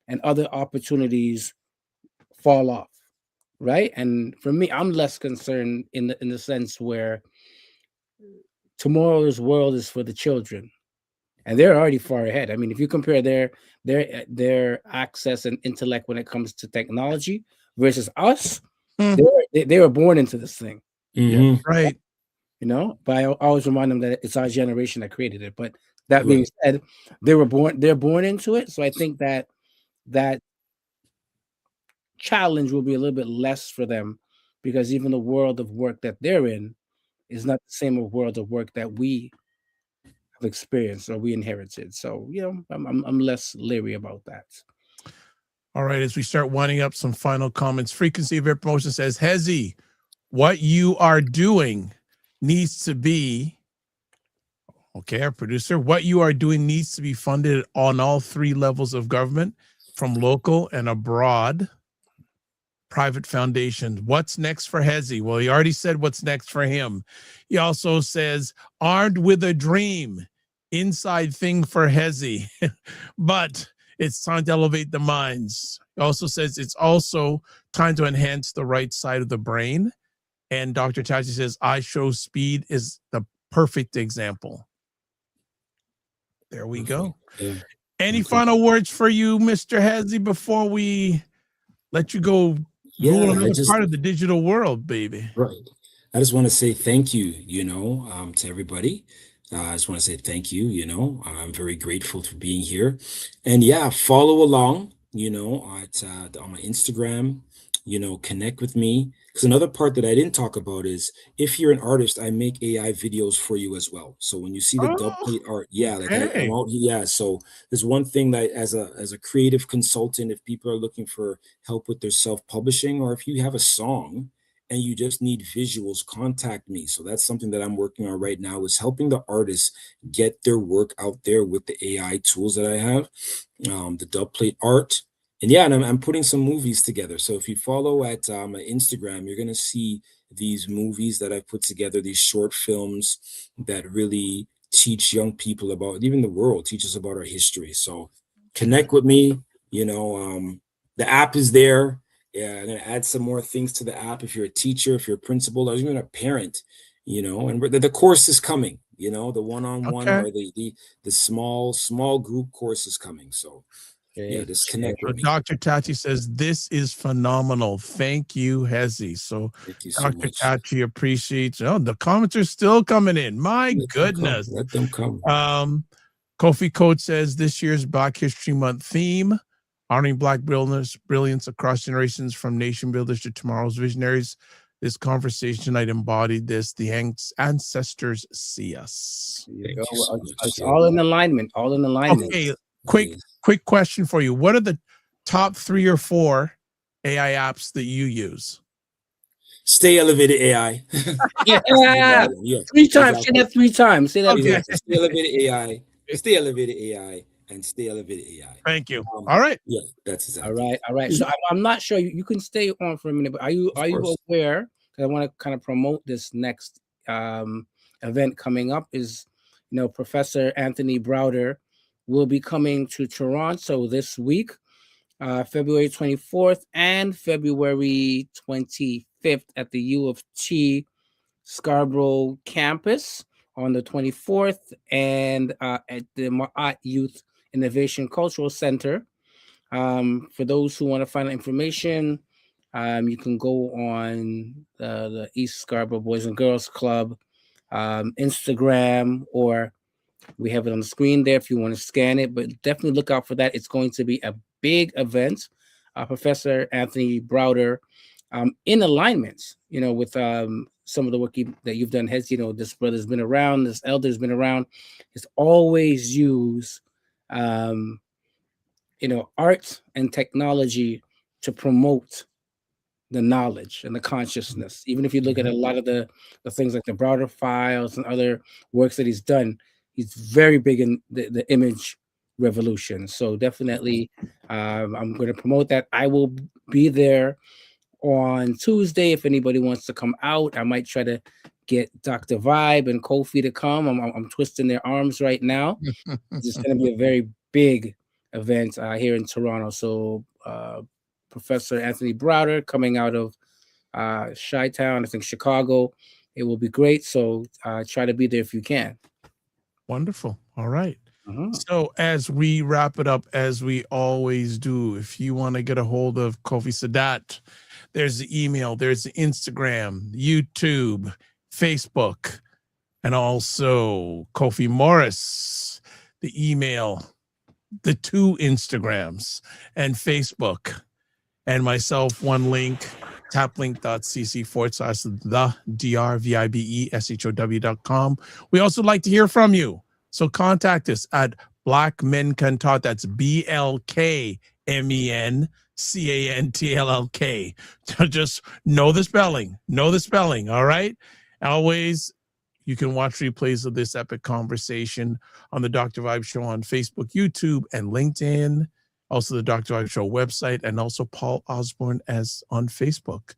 Speaker 4: and other opportunities fall off, right? And for me, I'm less concerned in the sense where tomorrow's world is for the children, and they're already far ahead. I mean, if you compare their access and intellect when it comes to technology versus us, they were born into this thing,
Speaker 1: right?
Speaker 4: But I always remind them that it's our generation that created it. But that being said, they're born into it. So I think that challenge will be a little bit less for them, because even the world of work that they're in is not the same world of work that we have experienced or we inherited. So, I'm less leery about that.
Speaker 1: All right, as we start winding up, some final comments. Frequency of Air Promotion says, Hezzy, what you are doing needs to be, okay, our producer, what you are doing needs to be funded on all 3 levels of government, from local and abroad, private foundations. What's next for Hezzy? Well, he already said what's next for him. He also says, armed with a dream, inside thing for Hezzy, but it's time to elevate the minds. He also says it's also time to enhance the right side of the brain. And Dr. Tachi says, I show speed is the perfect example. There we go. Yeah. Any final words for you, Mr. Hezzy, before we let you go rule another part of the digital world, baby?
Speaker 7: Right. I just want to say thank you, to everybody. I just want to say thank you, I'm very grateful for being here. And follow along, on my Instagram, connect with me. Because another part that I didn't talk about is, if you're an artist, I make AI videos for you as well. So when you see the dub plate art, so there's one thing that as a creative consultant, if people are looking for help with their self-publishing, or if you have a song and you just need visuals, contact me. So that's something that I'm working on right now, is helping the artists get their work out there with the AI tools that I have, the dub plate art. And I'm putting some movies together. So if you follow at my Instagram, you're going to see these movies that I've put together, these short films that really teach young people about, even the world, teach us about our history. So connect with me. The app is there. Yeah, I'm going to add some more things to the app. If you're a teacher, if you're a principal, or even a parent, and the course is coming. You know, the one-on-one
Speaker 1: Okay.
Speaker 7: or the small group courses coming. So yeah, just connect
Speaker 1: So
Speaker 7: with me.
Speaker 1: Dr. Tachi says this is phenomenal. Thank you, Hezzy. So
Speaker 7: Thank you so
Speaker 1: Dr.
Speaker 7: much.
Speaker 1: Tachi appreciates. Oh, the comments are still coming in. My
Speaker 7: Let
Speaker 1: goodness.
Speaker 7: them come.
Speaker 1: Kofi Code says this year's Black History Month theme, honoring Black brilliance across generations from nation builders to tomorrow's visionaries. This conversation tonight embodied this. The ancestors see us.
Speaker 7: Thank you so much.
Speaker 4: It's all in alignment. All in alignment.
Speaker 1: Okay, quick question for you. What are the top 3 or 4 AI apps that you use?
Speaker 7: Stay elevated AI.
Speaker 4: Yeah.
Speaker 7: Yeah.
Speaker 4: 3 times. Say that 3 times. Say that.
Speaker 1: Okay.
Speaker 7: Exactly. Stay elevated AI. Stay elevated AI. And stay elevated AI.
Speaker 1: Thank you. All right.
Speaker 7: Yeah, that's exactly.
Speaker 4: All right. So I'm not sure. You can stay on for a minute, but are you aware? Because I want to kind of promote this next event coming up. Is Professor Anthony Browder will be coming to Toronto this week, February 24th and February 25th at the U of T Scarborough campus on the 24th, and at the Ma'at Youth Innovation Cultural Center. For those who want to find out information, you can go on the East Scarborough Boys and Girls Club Instagram, or we have it on the screen there if you want to scan it, but definitely look out for that. It's going to be a big event. Professor Anthony Browder, in alignment, with some of the work that you've done, has, this brother's been around, this elder's been around, has always used, art and technology to promote the knowledge and the consciousness. Even if you look at a lot of the things like the Browder Files and other works that he's done, he's very big in the image revolution. So definitely, I'm going to promote that. I will be there on Tuesday. If anybody wants to come out, I might try to get Dr. Vibe and Kofi to come. I'm twisting their arms right now. It's going to be a very big event here in Toronto. So Professor Anthony Browder coming out of Chi-Town, I think Chicago. It will be great. So try to be there if you can.
Speaker 1: Wonderful. All right. So as we wrap it up, as we always do, if you want to get a hold of Kofi Sadat, there's the email, there's the Instagram, YouTube, Facebook, and also Kofi Morris, the email, the 2 Instagrams and Facebook, and myself, one link, taplink.cc/the drvibeshow.com. We also like to hear from you. So contact us at Black Men Can Talk. That's BLKMENCANTLLK. Just know the spelling. All right. Always, you can watch replays of this epic conversation on the Dr. Vibe Show on Facebook, YouTube, and LinkedIn. Also the Dr. Vibe Show website, and also Paul Osbourne as on Facebook.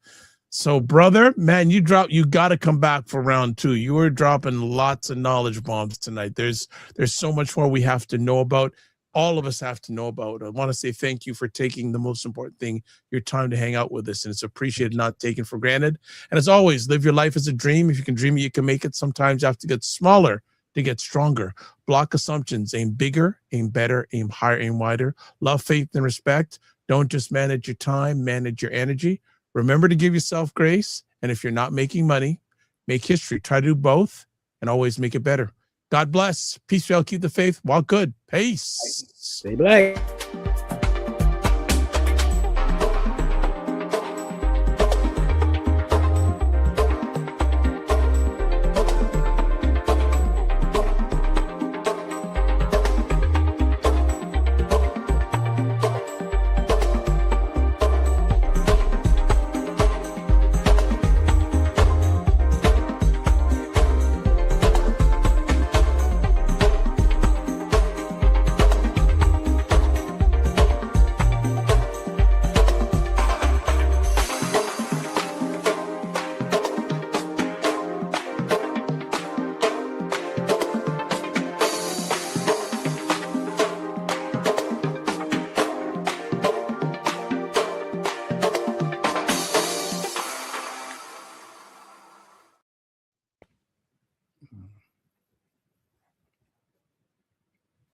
Speaker 1: So, brother, man, you got to come back for round 2. You were dropping lots of knowledge bombs tonight. There's so much more we have to know about. All of us have to know about. I want to say thank you for taking the most important thing, your time to hang out with us, and it's appreciated, not taken for granted. And as always, live your life as a dream. If you can dream it, you can make it. Sometimes you have to get smaller to get stronger. Block assumptions. Aim bigger, aim better, aim higher, aim wider. Love, faith, and respect. Don't just manage your time, manage your energy. Remember to give yourself grace. And if you're not making money, make history. Try to do both and always make it better. God bless. Peace, y'all. Keep the faith. Walk good. Peace.
Speaker 4: Stay black.